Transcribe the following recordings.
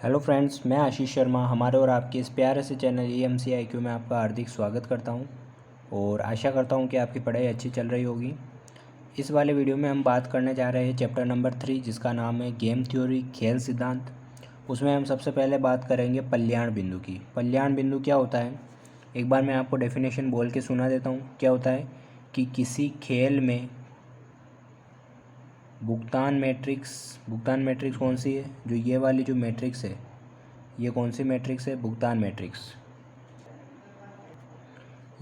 Hello friends, मैं आशीष शर्मा हमारे और आपके इस प्यारे से चैनल EMC IQ में आपका हार्दिक स्वागत करता हूं और आशा करता हूं कि आपकी पढ़ाई अच्छी चल रही होगी। इस वाले वीडियो में हम बात करने जा रहे हैं चैप्टर नंबर 3 जिसका नाम है गेम थ्योरी खेल सिद्धांत। उसमें हम सबसे पहले बात करेंगे कल्याण बिंदु की। कल्याण बिंदु क्या होता है, एक बार मैं आपको डेफिनेशन बोल के सुना देता हूँ। क्या होता है कि किसी खेल में भुगतान मैट्रिक्स कौन सी है, जो ये वाली जो मैट्रिक्स है, ये कौन सी मैट्रिक्स है, भुगतान मैट्रिक्स।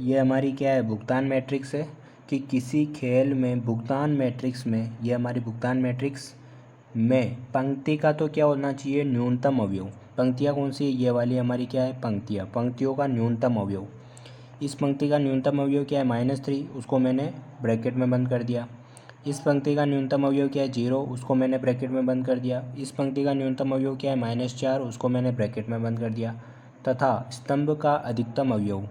ये हमारी क्या है, भुगतान मैट्रिक्स है। कि किसी खेल में भुगतान मैट्रिक्स में, ये हमारी भुगतान मैट्रिक्स में पंक्ति का तो क्या होना चाहिए, न्यूनतम अवयव। पंक्तियाँ कौन सी है, ये वाली हमारी क्या है, पंक्तियाँ। पंक्तियों का न्यूनतम अवयव, इस पंक्ति का न्यूनतम अवयव क्या है, -3, उसको मैंने ब्रैकेट में बंद कर दिया। इस पंक्ति का न्यूनतम अवयव क्या है, 0, उसको मैंने ब्रैकेट में बंद कर दिया। इस पंक्ति का न्यूनतम अवयव क्या है, -4, उसको मैंने ब्रैकेट में बंद कर दिया। तथा स्तंभ का अधिकतम अवयव,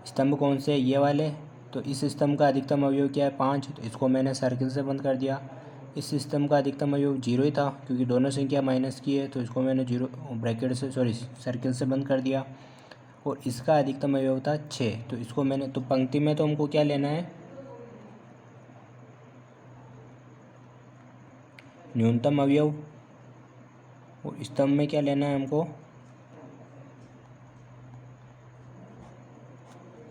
स्तंभ कौन से, ये वाले, तो इस स्तंभ का अधिकतम अवयव क्या है, 5, तो इसको मैंने सर्किल से बंद कर दिया। इस स्तंभ का अधिकतम अवयव 0 ही था, क्योंकि दोनों संख्या माइनस की है, तो इसको मैंने 0 ब्रैकेट से सर्किल से बंद कर दिया। और इसका अधिकतम अवयव था 6, तो इसको मैंने, तो पंक्ति में तो हमको क्या लेना है, न्यूनतम अवयव, और स्तंभ में क्या लेना है हमको,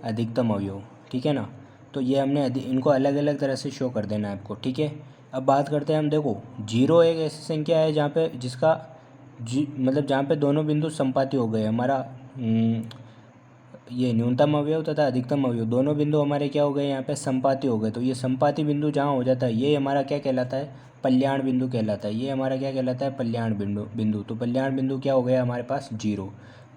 अधिकतम अवयव। ठीक है ना। तो ये हमने इनको अलग अलग तरह से शो कर देना है आपको। ठीक है। अब बात करते हैं हम। देखो, 0 एक ऐसी संख्या है जहाँ पे जिसका मतलब जहाँ पे दोनों बिंदु संपाती हो गए। हमारा ये न्यूनतम अवयव तथा अधिकतम अवयव दोनों बिंदु हमारे क्या हो गए, यहाँ पे संपाती हो गए। तो ये संपाती बिंदु जहाँ हो जाता है, ये हमारा क्या कहलाता है, कल्याण बिंदु कहलाता है। ये हमारा क्या कहलाता है, कल्याण बिंदु। तो कल्याण बिंदु क्या हो गया हमारे पास, 0।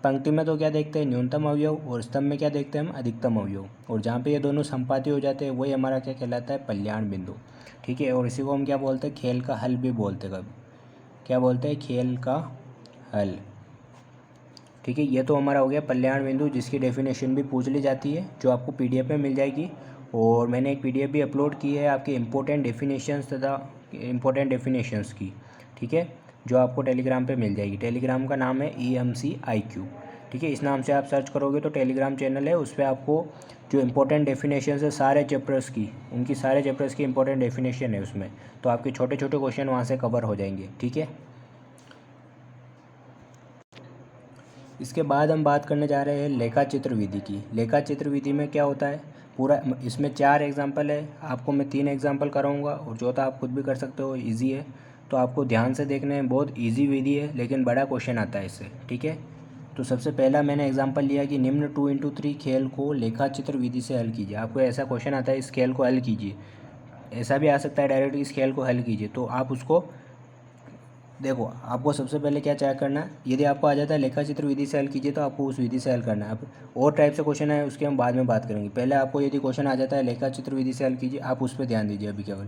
पंक्ति में तो क्या देखते हैं, न्यूनतम अवयव, और स्तंभ में क्या देखते हैं हम, अधिकतम अवयव। और जहाँ पे ये दोनों संपाती हो जाते हैं वही हमारा क्या कहलाता है, कल्याण बिंदु। ठीक है। और इसी को हम क्या बोलते हैं, खेल का हल भी बोलते हैं। कभी क्या बोलते हैं, खेल का हल। ठीक है। ये तो हमारा हो गया कल्याण बिंदु, जिसकी डेफिनेशन भी पूछ ली जाती है, जो आपको PDF में मिल जाएगी। और मैंने एक PDF भी अपलोड की है आपके इम्पोर्टेंट डेफिनेशंस की। ठीक है। जो आपको टेलीग्राम पे मिल जाएगी। टेलीग्राम का नाम है EMC IQ। ठीक है। इस नाम से आप सर्च करोगे तो टेलीग्राम चैनल है, उस पर आपको जो इम्पोर्टेंट डेफिनेशंस है सारे चैप्टर्स की, उनकी सारे चैप्टर्स की इंपॉर्टेंट डेफिनेशन है उसमें। तो आपके छोटे छोटे क्वेश्चन वहाँ से कवर हो जाएंगे। ठीक है। इसके बाद हम बात करने जा रहे हैं लेखा चित्र विधि की। लेखा चित्र विधि में क्या होता है, पूरा इसमें 4 एग्जाम्पल है। आपको मैं 3 एग्जाम्पल कराऊंगा और चौथा आप खुद भी कर सकते हो, इजी है। तो आपको ध्यान से देखना है, बहुत इजी विधि है लेकिन बड़ा क्वेश्चन आता है इससे। ठीक है। तो सबसे पहला मैंने एग्जाम्पल लिया कि निम्न 2x3 खेल को लेखा चित्र विधि से हल कीजिए। आपको ऐसा क्वेश्चन आता है, इस खेल को हल कीजिए। ऐसा भी आ सकता है डायरेक्ट, इस खेल को हल कीजिए। तो आप उसको देखो, आपको सबसे पहले क्या चेक करना है, यदि आपको आ जाता है लेखा चित्र विधि से हल कीजिए, तो आपको उस विधि से हल करना है। अब और टाइप से क्वेश्चन है, उसके हम बाद में बात करेंगे। पहले आपको यदि क्वेश्चन आ जाता है लेखा चित्र विधि से हल कीजिए, आप उस पर ध्यान दीजिए अभी केवल।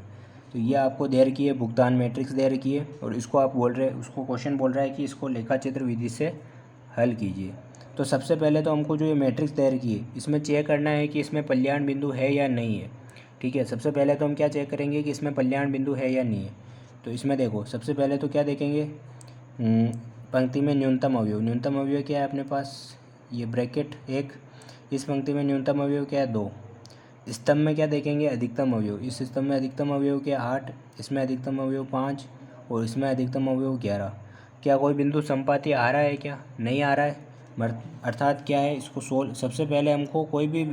तो ये आपको दे रखी है, भुगतान मैट्रिक्स दे रखी है, और इसको आप बोल रहे, उसको क्वेश्चन बोल रहा है कि इसको लेखा चित्र विधि से हल कीजिए। तो सबसे पहले तो हमको जो ये मैट्रिक्स दे रखी है, इसमें चेक करना है कि इसमें कल्याण बिंदु है या नहीं है। ठीक है। सबसे पहले तो हम क्या चेक करेंगे कि इसमें कल्याण बिंदु है या नहीं है। तो इसमें देखो, सबसे पहले तो क्या देखेंगे, पंक्ति में न्यूनतम अवयव। न्यूनतम अवयव क्या है अपने पास, ये ब्रैकेट 1। इस पंक्ति में न्यूनतम अवयव क्या है, 2। स्तंभ में क्या देखेंगे, अधिकतम अवयव। इस स्तंभ में अधिकतम अवयव क्या, 8। इसमें अधिकतम अवयव 5, और इसमें अधिकतम अवयव 11। क्या कोई बिंदु संपाती आ रहा है, क्या नहीं आ रहा है। अर्थात क्या है, इसको सोल्व, सबसे पहले हमको कोई भी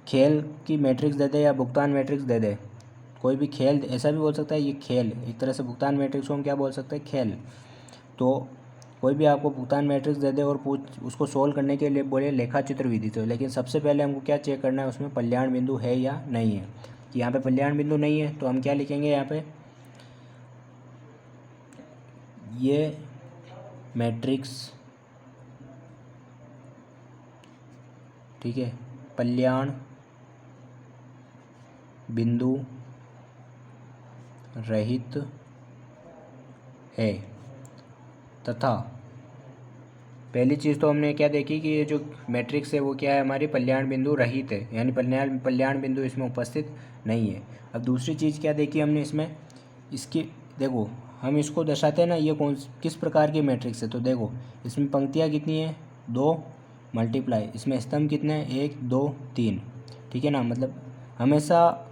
खेल की मैट्रिक्स दे दे या भुगतान मैट्रिक्स दे दे, कोई भी खेल, ऐसा भी बोल सकता है ये खेल, एक तरह से भुगतान मैट्रिक्स को हम क्या बोल सकते हैं, खेल। तो कोई भी आपको भुगतान मैट्रिक्स दे दे और उसको सोल्व करने के लिए बोले लेखा चित्र विधि से, लेकिन सबसे पहले हमको क्या चेक करना है, उसमें कल्याण बिंदु है या नहीं है। कि यहाँ पे कल्याण बिंदु नहीं है, तो हम क्या लिखेंगे यहाँ पे, ये मैट्रिक्स, ठीक है, कल्याण बिंदु रहित है। तथा पहली चीज़ तो हमने क्या देखी कि ये जो मैट्रिक्स है वो क्या है, हमारी कल्याण बिंदु रहित है, यानी कल्याण बिंदु इसमें उपस्थित नहीं है। अब दूसरी चीज़ क्या देखी हमने इसमें, इसकी देखो, हम इसको दर्शाते हैं ना, ये किस प्रकार की मैट्रिक्स है। तो देखो इसमें पंक्तियाँ कितनी है, 2 मल्टीप्लाई, इसमें स्तंभ कितने हैं, 1 2 3, ठीक है ना। मतलब हमेशा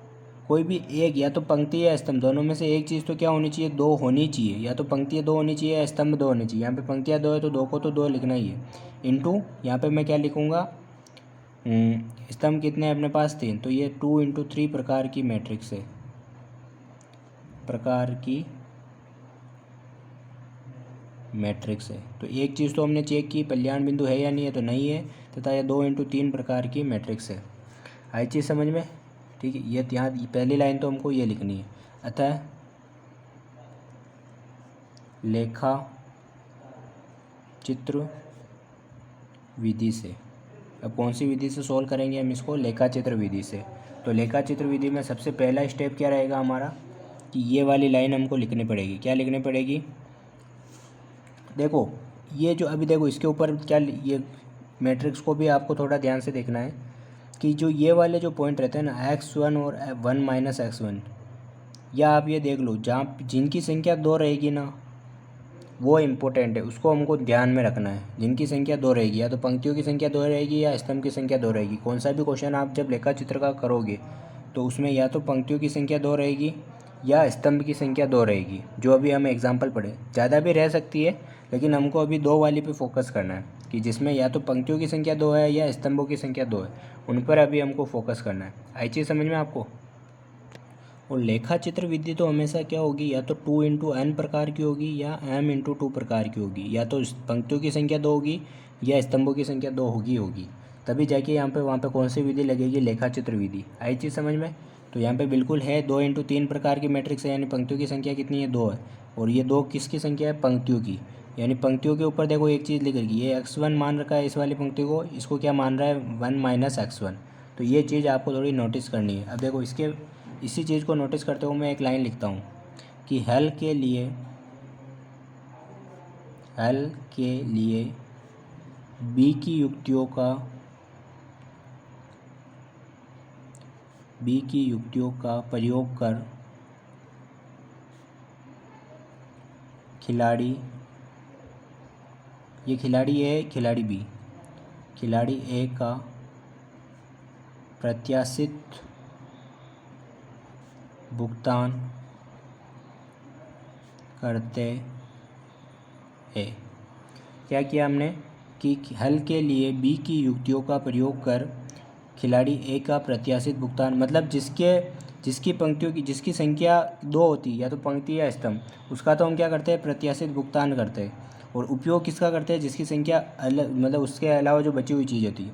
कोई भी एक, या तो पंक्ति या स्तंभ, दोनों में से एक चीज़ तो क्या होनी चाहिए, 2 होनी चाहिए। या तो पंक्तियाँ 2 होनी चाहिए या स्तंभ 2 होनी चाहिए। यहाँ पे पंक्तियाँ 2 है तो 2 को तो 2 लिखना ही है, इंटू यहाँ पे मैं क्या लिखूँगा, स्तंभ कितने हैं अपने पास, 3, तो ये 2 × 3 प्रकार की मैट्रिक्स है, प्रकार की मैट्रिक्स है। तो एक चीज़ तो हमने चेक की, कल्याण बिंदु है या नहीं है, तो नहीं है, तथा यह 2 × 3 प्रकार की मैट्रिक्स है। आई चीज़ समझ में, ठीक है। ये यहाँ पहली लाइन तो हमको ये लिखनी है, अतः लेखा चित्र विधि से, अब कौन सी विधि से सॉल्व करेंगे हम इसको, लेखा चित्र विधि से। तो लेखा चित्र विधि में सबसे पहला स्टेप क्या रहेगा हमारा, कि ये वाली लाइन हमको लिखनी पड़ेगी। क्या लिखनी पड़ेगी, देखो ये जो अभी देखो इसके ऊपर क्या, ये मैट्रिक्स को भी आपको थोड़ा ध्यान से देखना है कि जो ये वाले जो पॉइंट रहते हैं ना, x1 और 1 - x1, या आप ये देख लो जहाँ जिनकी संख्या 2 रहेगी ना, वो इम्पोर्टेंट है, उसको हमको ध्यान में रखना है। जिनकी संख्या 2 रहेगी, या तो पंक्तियों की संख्या 2 रहेगी या स्तंभ की संख्या 2 रहेगी। कौन सा भी क्वेश्चन आप जब लेखा चित्र का करोगे तो उसमें या तो पंक्तियों की संख्या 2 रहेगी या स्तंभ की संख्या 2 रहेगी। जो अभी हम एग्जाम्पल पढ़े, ज़्यादा भी रह सकती है, लेकिन हमको अभी 2 वाली पे फोकस करना है, कि जिसमें या तो पंक्तियों की संख्या 2 है या स्तंभों की संख्या 2 है, उन पर अभी हमको फोकस करना है। आई चीज़ समझ में आपको। और लेखा चित्र विधि तो हमेशा क्या होगी, या तो 2 × n प्रकार की होगी या m × 2 प्रकार की होगी। या तो पंक्तियों की संख्या 2 होगी या स्तंभों की संख्या 2 होगी, तभी जाके यहाँ पे वहाँ पे कौन सी विधि लगेगी, लेखा चित्र विधि। आई चीज़ समझ में। तो यहाँ पे बिल्कुल है 2 × 3 प्रकार की मैट्रिक्स है, यानी पंक्तियों की संख्या कितनी है, 2 है। और ये 2 किसकी संख्या है, पंक्तियों की। यानी पंक्तियों के ऊपर देखो एक चीज़ लिख रही है, ये x1 मान रखा है इस वाली पंक्ति को, इसको क्या मान रहा है, 1 - x1। तो ये चीज़ आपको थोड़ी नोटिस करनी है। अब देखो इसके इसी चीज़ को नोटिस करते हुए मैं एक लाइन लिखता हूँ कि हल के लिए बी की युक्तियों का प्रयोग कर खिलाड़ी, ये खिलाड़ी ए, खिलाड़ी बी, खिलाड़ी ए का प्रत्याशित भुगतान करते हैं। क्या किया हमने कि हल के लिए बी की युक्तियों का प्रयोग कर खिलाड़ी ए का प्रत्याशित भुगतान, मतलब जिसकी पंक्तियों की जिसकी संख्या 2 होती है, या तो पंक्ति या स्तंभ, उसका तो हम क्या करते हैं, प्रत्याशित भुगतान करते हैं। और उपयोग किसका करते हैं, जिसकी संख्या अलग, मतलब उसके अलावा जो बची हुई चीज़ होती है।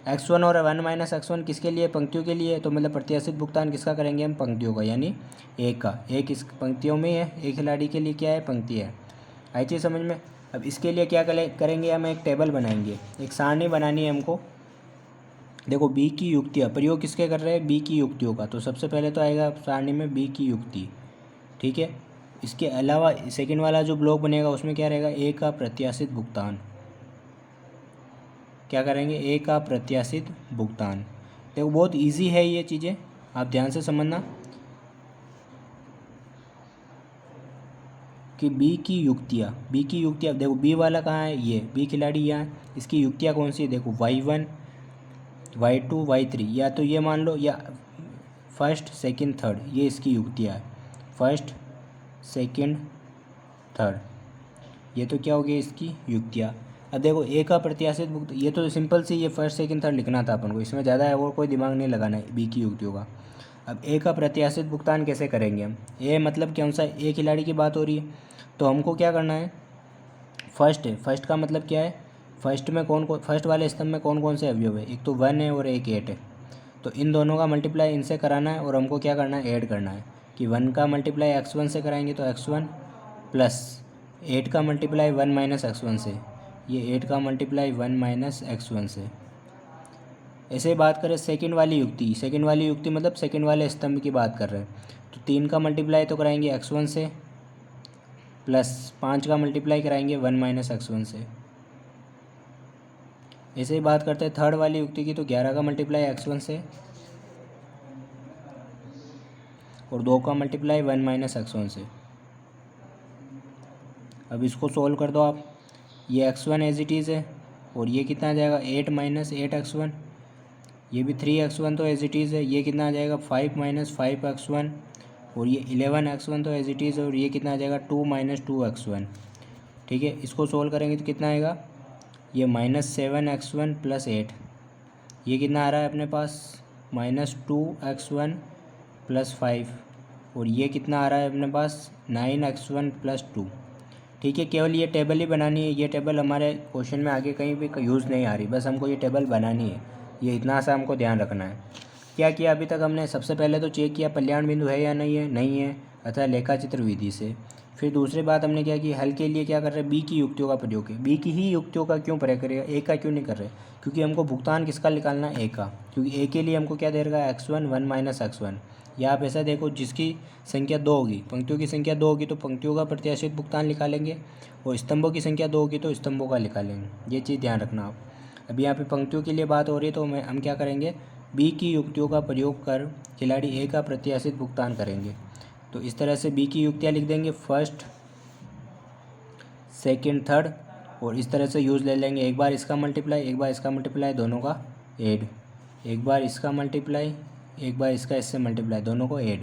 x1 और 1 - x1 किसके लिए, पंक्तियों के लिए, तो मतलब प्रत्याशित भुगतान किसका करेंगे हम, पंक्तियों का, यानी एक का। एक इस पंक्तियों में है, एक खिलाड़ी के लिए क्या है, पंक्ति है। आई चीज़ समझ में। अब इसके लिए क्या करेंगे, हम एक टेबल बनाएंगे, एक सारणी बनानी है हमको। देखो बी की युक्तियाँ, प्रयोग किसके कर रहे हैं, बी की युक्तियों का। तो सबसे पहले तो आएगा सारणी में बी की युक्ति, ठीक है। इसके अलावा सेकंड वाला जो ब्लॉक बनेगा उसमें क्या रहेगा, ए का प्रत्याशित भुगतान। क्या करेंगे, ए का प्रत्याशित भुगतान। देखो बहुत इजी है ये चीज़ें, आप ध्यान से समझना कि बी की युक्तियाँ देखो बी वाला कहाँ है, ये बी खिलाड़ी यहाँ, इसकी युक्तियाँ कौन सी है, देखो y1 y2 y3, या तो ये मान लो, या फर्स्ट सेकंड थर्ड, ये इसकी युक्तियाँ है, फर्स्ट सेकंड थर्ड, ये तो क्या हो गया इसकी युक्तियाँ। अब देखो ए का प्रत्याशित भुगतान, ये तो सिंपल सी, ये फर्स्ट सेकंड थर्ड लिखना था अपन को, इसमें ज़्यादा है और कोई दिमाग नहीं लगाना है बी की युक्तियों का। अब ए का प्रत्याशित भुगतान कैसे करेंगे हम, ए मतलब कौन सा, ए खिलाड़ी की बात हो रही है, तो हमको क्या करना है, फर्स्ट है, फर्स्ट का मतलब क्या है, फर्स्ट में फर्स्ट वाले स्तंभ में कौन कौन से अवयव है, एक तो 1 है और एक 8 है। तो इन दोनों का मल्टीप्लाई इनसे कराना है, और हमको क्या करना है, ऐड करना है, कि 1 का मल्टीप्लाई x1 से कराएंगे तो x1 प्लस 8 का मल्टीप्लाई 1 - x1 से, ये 8 का मल्टीप्लाई 1 - x1 से। ऐसे बात करें सेकंड वाली युक्ति मतलब सेकंड वाले स्तंभ की बात कर रहे हैं, तो 3 का मल्टीप्लाई तो कराएंगे x1 से, प्लस 5 का मल्टीप्लाई कराएंगे 1 - x1 से। ऐसे ही बात करते हैं थर्ड वाली युक्ति की, तो 11 का मल्टीप्लाई x1 से और 2 का मल्टीप्लाई 1 - x1 से। अब इसको सोल्व कर दो आप। ये x1 एज इट इज़ है और ये कितना आ जाएगा 8 माइनस 8x1, ये भी 3x1 तो एज इट इज़ है, ये कितना आ जाएगा 5 माइनस 5x1 और ये 11x1 तो एज इट इज़ है और ये कितना आ जाएगा 2 माइनस 2x1। ठीक है, इसको सोल्व करेंगे तो कितना आएगा, ये -7x1 प्लस 8, ये कितना आ रहा है अपने पास -2x1 प्लस 5 और ये कितना आ रहा है अपने पास 9x1 प्लस 2। ठीक है, केवल ये टेबल ही बनानी है, ये टेबल हमारे क्वेश्चन में आगे कहीं भी यूज़ नहीं आ रही, बस हमको ये टेबल बनानी है, ये इतना सा हमको ध्यान रखना है। क्या किया अभी तक हमने, सबसे पहले तो चेक किया कल्याण बिंदु है या नहीं है, नहीं है, अतः लेखाचित्र विधि से। फिर दूसरी बात हमने क्या की, हल के लिए क्या कर रहे हैं, बी की युक्तियों का प्रयोग किया। बी की ही युक्तियों का क्यों प्रयोग करेगा, ए का क्यों नहीं कर रहे, क्योंकि हमको भुगतान किसका निकालना है, ए का, क्योंकि ए के लिए हमको क्या दे रहा है x1 1 माइनस x1। या आप ऐसा देखो, जिसकी संख्या 2 होगी, पंक्तियों की संख्या 2 होगी तो पंक्तियों का प्रत्याशित भुगतान निकालेंगे, और स्तंभों की संख्या 2 होगी तो स्तंभों का निकालेंगे। ये चीज़ ध्यान रखना आप। अभी यहाँ पे पंक्तियों के लिए बात हो रही है तो हम क्या करेंगे, बी की युक्तियों का प्रयोग कर खिलाड़ी ए का प्रत्याशित भुगतान करेंगे। तो इस तरह से बी की युक्तियाँ लिख देंगे, फर्स्ट सेकंड थर्ड, और इस तरह से यूज़ ले लेंगे, एक बार इसका मल्टीप्लाई एक बार इसका मल्टीप्लाई, दोनों का ऐड, एक बार इसका मल्टीप्लाई एक बार इसका इससे मल्टीप्लाई, दोनों को ऐड।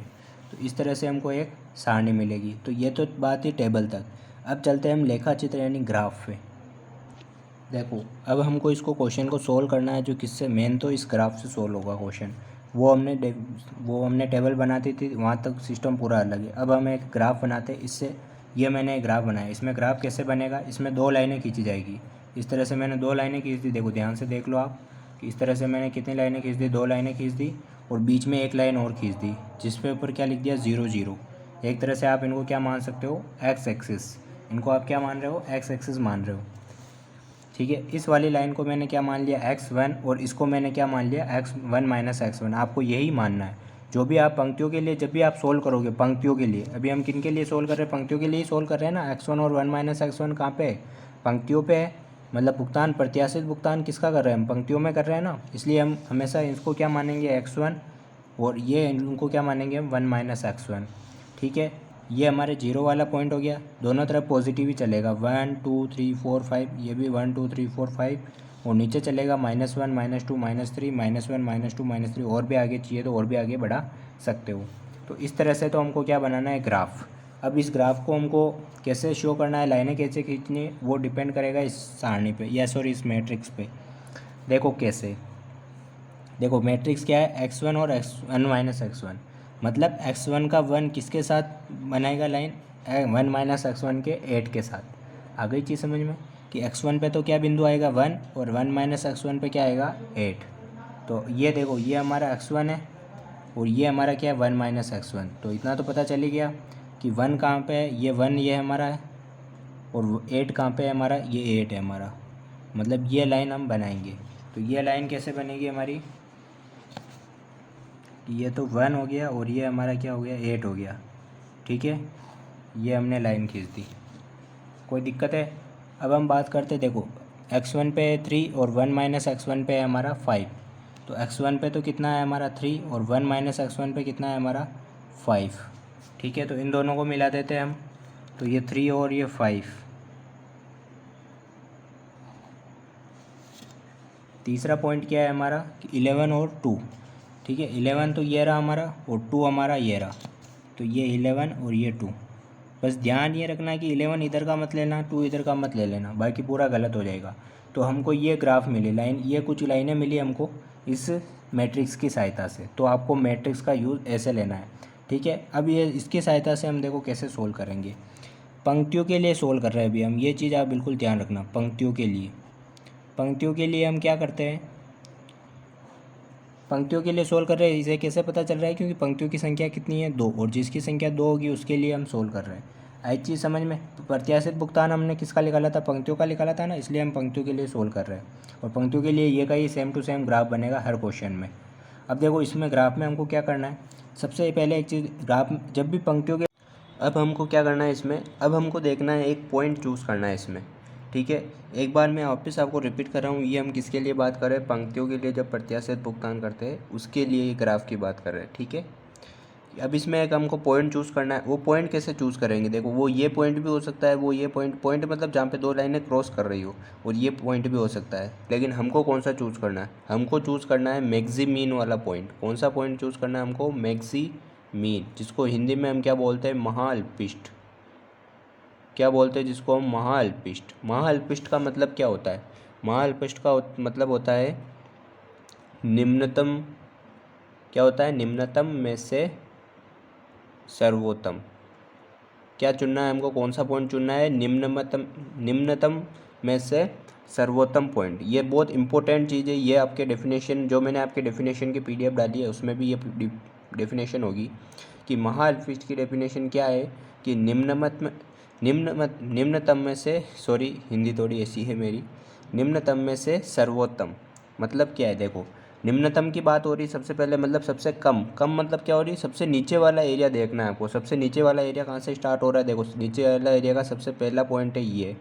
तो इस तरह से हमको एक सारणी मिलेगी। तो ये तो बात ही टेबल तक। अब चलते हैं हम लेखा चित्र यानी ग्राफ पे। देखो अब हमको इसको क्वेश्चन को सोल्व करना है, जो किससे, मेन तो इस ग्राफ से सोल्व होगा क्वेश्चन। वो हमने टेबल बनाती थी, वहाँ तक सिस्टम पूरा अलग है। अब हम एक ग्राफ बनाते हैं इससे। ये मैंने एक ग्राफ बनाया, इसमें ग्राफ कैसे बनेगा, इसमें 2 लाइनें खींची जाएगी। इस तरह से मैंने 2 लाइनें खींच दी, देखो ध्यान से देख लो आप कि इस तरह से मैंने कितनी लाइनें खींच दी, 2 लाइनें खींच दी, और बीच में एक लाइन और खींच दी, जिसपे ऊपर क्या लिख दिया 0 0। एक तरह से आप इनको क्या मान सकते हो, एक्स एक्सिस, इनको आप क्या मान रहे हो, एक्स एक्सिस मान रहे हो। ठीक है, इस वाली लाइन को मैंने क्या मान लिया x1, और इसको मैंने क्या मान लिया x1 माइनस x1। आपको यही मानना है। जो भी आप पंक्तियों के लिए, जब भी आप सोल्व करोगे पंक्तियों के लिए, अभी हम किन के लिए सोल्व कर रहे हैं, पंक्तियों के लिए ही सोल्व कर रहे हैं ना। x1 और 1 माइनस x1 कहाँ पे है, पंक्तियों पे है। मतलब भुगतान, प्रत्याशित भुगतान किसका कर रहे हैं हम, पंक्तियों में कर रहे हैं ना, इसलिए हम हमेशा इसको क्या मानेंगे x1, और ये इनको क्या मानेंगे हम 1 माइनस x1। ठीक है, ये हमारे 0 वाला पॉइंट हो गया, दोनों तरफ पॉजिटिव ही चलेगा, 1 2 3 4 5, ये भी 1 2 3 4 5, और नीचे चलेगा -1 -2 -3 -1 -2 -3, और भी आगे चाहिए तो और भी आगे बढ़ा सकते हो। तो इस तरह से तो हमको क्या बनाना है, ग्राफ। अब इस ग्राफ को हमको कैसे शो करना है, लाइनें कैसे खींचनी है, वो डिपेंड करेगा इस सारणी पे, या सॉरी इस मैट्रिक्स पे। देखो कैसे, देखो मैट्रिक्स क्या है, x1 और x1 माइनस x1, मतलब x1 का 1 किसके साथ बनाएगा लाइन, 1 माइनस x1 के 8 के साथ। आ गई चीज़ समझ में कि x1 पे तो क्या बिंदु आएगा 1, और 1 माइनस x1 पे क्या आएगा 8। तो ये देखो, ये हमारा x1 है और ये हमारा क्या है 1 माइनस x1। तो इतना तो पता चल ही गया कि 1 कहाँ पे है, ये 1 ये हमारा है, और 8 कहाँ पे है हमारा, ये 8 है हमारा। मतलब ये लाइन हम बनाएंगे। तो ये लाइन कैसे बनेगी हमारी, ये तो 1 हो गया और ये हमारा क्या हो गया 8 हो गया। ठीक है, ये हमने लाइन खींच दी, कोई दिक्कत है। अब हम बात करते, देखो x1 पे 3 और 1 माइनस x1 पे है हमारा 5। तो x1 पे तो कितना है हमारा 3, और 1 माइनस x1 पे कितना है हमारा 5। ठीक है, तो इन दोनों को मिला देते हैं हम, तो ये 3 और ये 5। तीसरा पॉइंट क्या है हमारा, 11 और 2। ठीक है, 11 तो ये रहा हमारा, और 2 हमारा ये रहा। तो ये 11 और ये 2। बस ध्यान ये रखना है कि 11 इधर का मत लेना, 2 इधर का मत ले लेना, बाकी पूरा गलत हो जाएगा। तो हमको ये ग्राफ मिली लाइन, ये कुछ लाइनें मिली हमको इस मैट्रिक्स की सहायता से। तो आपको मैट्रिक्स का यूज़ ऐसे लेना है। ठीक है, अब ये इसकी सहायता से हम देखो कैसे सोल्व करेंगे। पंक्तियों के लिए सोल्व कर रहे हैं अभी हम, ये चीज़ आप बिल्कुल ध्यान रखना। पंक्तियों के लिए हम क्या करते हैं, पंक्तियों के लिए सोल्व कर रहे हैं। इसे कैसे पता चल रहा है, क्योंकि पंक्तियों की संख्या कितनी है 2, और जिसकी संख्या 2 होगी उसके लिए हम सोल्व कर रहे हैं। आई चीज़ समझ में। प्रत्याशित भुगतान हमने किसका निकाला था, पंक्तियों का निकाला था ना, इसलिए हम पंक्तियों के लिए सोल्व कर रहे हैं। और पंक्तियों के लिए ये का ही सेम टू सेम ग्राफ बनेगा हर क्वेश्चन में। अब देखो इसमें ग्राफ में हमको क्या करना है, सबसे पहले एक चीज़, ग्राफ जब भी पंक्तियों के, अब हमको क्या करना है इसमें, अब हमको देखना है एक पॉइंट चूज़ करना है इसमें। ठीक है, एक बार मैं वापस आपको रिपीट कर रहा हूँ, ये हम किसके लिए बात कर रहे हैं, पंक्तियों के लिए जब प्रत्याशित भुगतान करते हैं उसके लिए ये ग्राफ की बात कर रहे हैं। ठीक है, अब इसमें एक हमको पॉइंट चूज़ करना है। वो पॉइंट कैसे चूज़ करेंगे, देखो वो ये पॉइंट भी हो सकता है, वो ये पॉइंट मतलब जहाँ पे दो लाइनें क्रॉस कर रही हो, और ये पॉइंट भी हो सकता है। लेकिन हमको कौन सा चूज़ करना है, हमको चूज़ करना है मैक्सिमीन वाला पॉइंट। कौन सा पॉइंट चूज़ करना है हमको, मैक्सिमीन, जिसको हिंदी में हम क्या बोलते हैं, महाअल्पिष्ट। क्या बोलते हैं जिसको हम, महाअल्पिष्ट। महाअल्पिष्ट का मतलब क्या होता है, महाअल्पिष्ट का मतलब होता है निम्नतम, क्या होता है, निम्नतम में से सर्वोत्तम। क्या चुनना है हमको, कौन सा पॉइंट चुनना है, निम्नतम में से सर्वोत्तम पॉइंट। ये बहुत इंपॉर्टेंट चीज़ है। ये आपके डेफिनेशन, जो मैंने आपके डेफिनेशन की पीडीएफ डाली है उसमें भी ये डेफिनेशन होगी कि महाअल्पिष्ट की डेफिनेशन क्या है कि निम्नतम में से, सॉरी हिंदी थोड़ी ऐसी है मेरी, निम्नतम में से सर्वोत्तम मतलब क्या है। देखो निम्नतम की बात हो रही सबसे पहले, मतलब सबसे कम मतलब क्या हो रही है, सबसे नीचे वाला एरिया देखना है आपको। सबसे नीचे वाला एरिया कहाँ से स्टार्ट हो रहा है, देखो नीचे वाला एरिया का सबसे पहला पॉइंट है ये,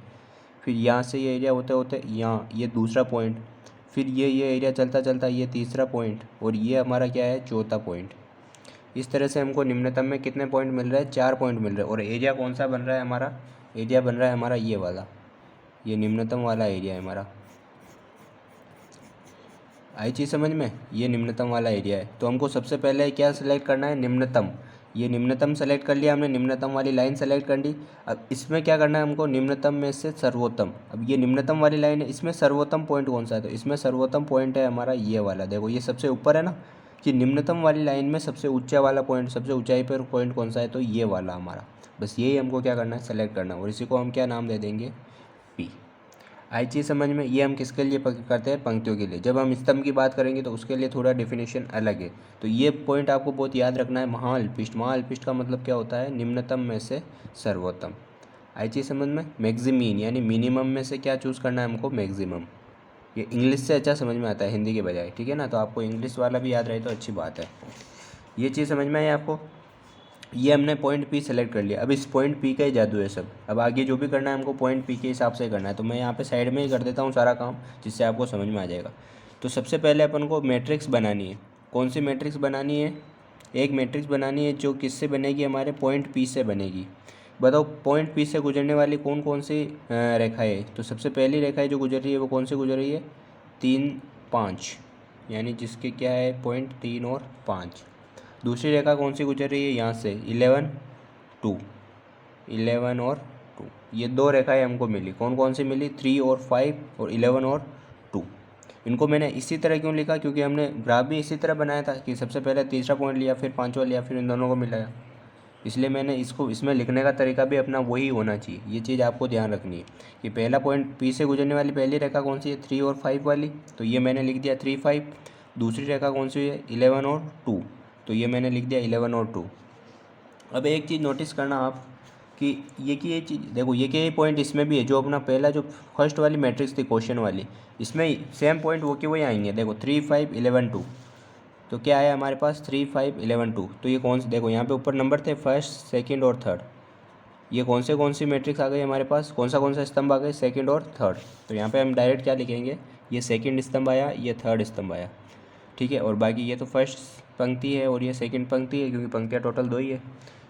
फिर यहाँ से ये एरिया होते होते यहाँ ये दूसरा पॉइंट, फिर ये एरिया चलता चलता ये तीसरा पॉइंट, और ये हमारा क्या है, चौथा पॉइंट। इस तरह से हमको निम्नतम में कितने पॉइंट मिल रहे हैं, 4 पॉइंट मिल रहे हैं। और एरिया कौन सा बन रहा है हमारा, एरिया बन रहा है हमारा ये वाला, ये निम्नतम वाला एरिया है हमारा। आई चीज़ समझ में, ये निम्नतम वाला एरिया है। तो हमको सबसे पहले क्या सेलेक्ट करना है, निम्नतम। ये निम्नतम सेलेक्ट कर लिया हमने, निम्नतम वाली लाइन सेलेक्ट कर ली। अब इसमें क्या करना है हमको, निम्नतम में से सर्वोत्तम। अब ये निम्नतम वाली लाइन है, इसमें सर्वोत्तम पॉइंट कौन सा है, तो इसमें सर्वोत्तम पॉइंट है हमारा ये वाला। देखो ये सबसे ऊपर है ना, कि निम्नतम वाली लाइन में सबसे ऊंचा वाला पॉइंट, सबसे ऊंचाई पर पॉइंट कौन सा है, तो ये वाला हमारा। बस यही हमको क्या करना है, सेलेक्ट करना है। और इसी को हम क्या नाम दे देंगे, पी। आई चीज़ समझ में। ये हम किसके लिए करते हैं, पंक्तियों के लिए। जब हम स्तंभ की बात करेंगे तो उसके लिए थोड़ा डेफिनेशन अलग है। तो ये पॉइंट आपको बहुत याद रखना है, महाअल्पिष्ट। महाअल्पिष्ट का मतलब क्या होता है, निम्नतम में से सर्वोत्तम। आई चीज़ समझ में। मैक्सिमीन यानी मिनिमम में से क्या चूज़ करना है हमको, मैक्सिमम। ये इंग्लिश से अच्छा समझ में आता है हिंदी के बजाय, ठीक है ना। तो आपको इंग्लिश वाला भी याद रहे तो अच्छी बात है। ये चीज़ समझ में आई आपको। ये हमने पॉइंट पी सेलेक्ट कर लिया। अब इस पॉइंट पी का ही जादू है सब। अब आगे जो भी करना है हमको पॉइंट पी के हिसाब से करना है। तो मैं यहाँ पे साइड में ही कर देता हूँ सारा काम, जिससे आपको समझ में आ जाएगा। तो सबसे पहले अपन को मैट्रिक्स बनानी है। कौन सी मैट्रिक्स बनानी है, एक मैट्रिक्स बनानी है जो किससे बनेगी, हमारे पॉइंट पी से बनेगी। बताओ पॉइंट पी से गुजरने वाली कौन कौन सी रेखाएँ है। तो सबसे पहली रेखाएँ जो गुजर रही है वो कौन सी गुजर रही है, 3, 5, यानी जिसके क्या है, पॉइंट 3 और 5। दूसरी रेखा कौन सी गुजर रही है, यहाँ से 11, 2, 11 और 2। ये दो रेखाएं हमको मिली। कौन कौन सी मिली, 3 और 5 और 11 और 2। इनको मैंने इसी तरह क्यों लिखा, क्योंकि हमने ग्राफ भी इसी तरह बनाया था कि सबसे पहले तीसरा पॉइंट लिया, फिर पांचवा लिया, फिर इन दोनों को मिलाया। इसलिए मैंने इसको, इसमें लिखने का तरीका भी अपना वही होना चाहिए। ये चीज़ आपको ध्यान रखनी है कि पहला पॉइंट पी से गुजरने वाली पहली रेखा कौन सी है, 3 और 5 वाली, तो ये मैंने लिख दिया 3, 5। दूसरी रेखा कौन सी है, 11 और 2, तो ये मैंने लिख दिया 11 और 2। अब एक चीज़ नोटिस करना आप कि ये चीज़ देखो, ये कि ये पॉइंट इसमें भी है। जो अपना पहला जो फर्स्ट वाली मैट्रिक्स थी क्वेश्चन वाली, इसमें सेम पॉइंट वो के वही आएंगे। देखो 3, 5, 11, 2, तो क्या आया हमारे पास, 3, 5, 11, 2। तो ये कौन से, देखो यहाँ पे ऊपर नंबर थे, फर्स्ट, सेकंड और थर्ड। ये कौन सी मैट्रिक्स आ गई हमारे पास, कौन सा स्तंभ आ गए, सेकंड और थर्ड। तो यहाँ पे हम डायरेक्ट क्या लिखेंगे, ये सेकंड स्तंभ आया, ये थर्ड स्तंभ आया, ठीक है। और बाकी ये तो फर्स्ट पंक्ति है और ये सेकंड पंक्ति है, क्योंकि पंक्तियाँ टोटल 2 ही है।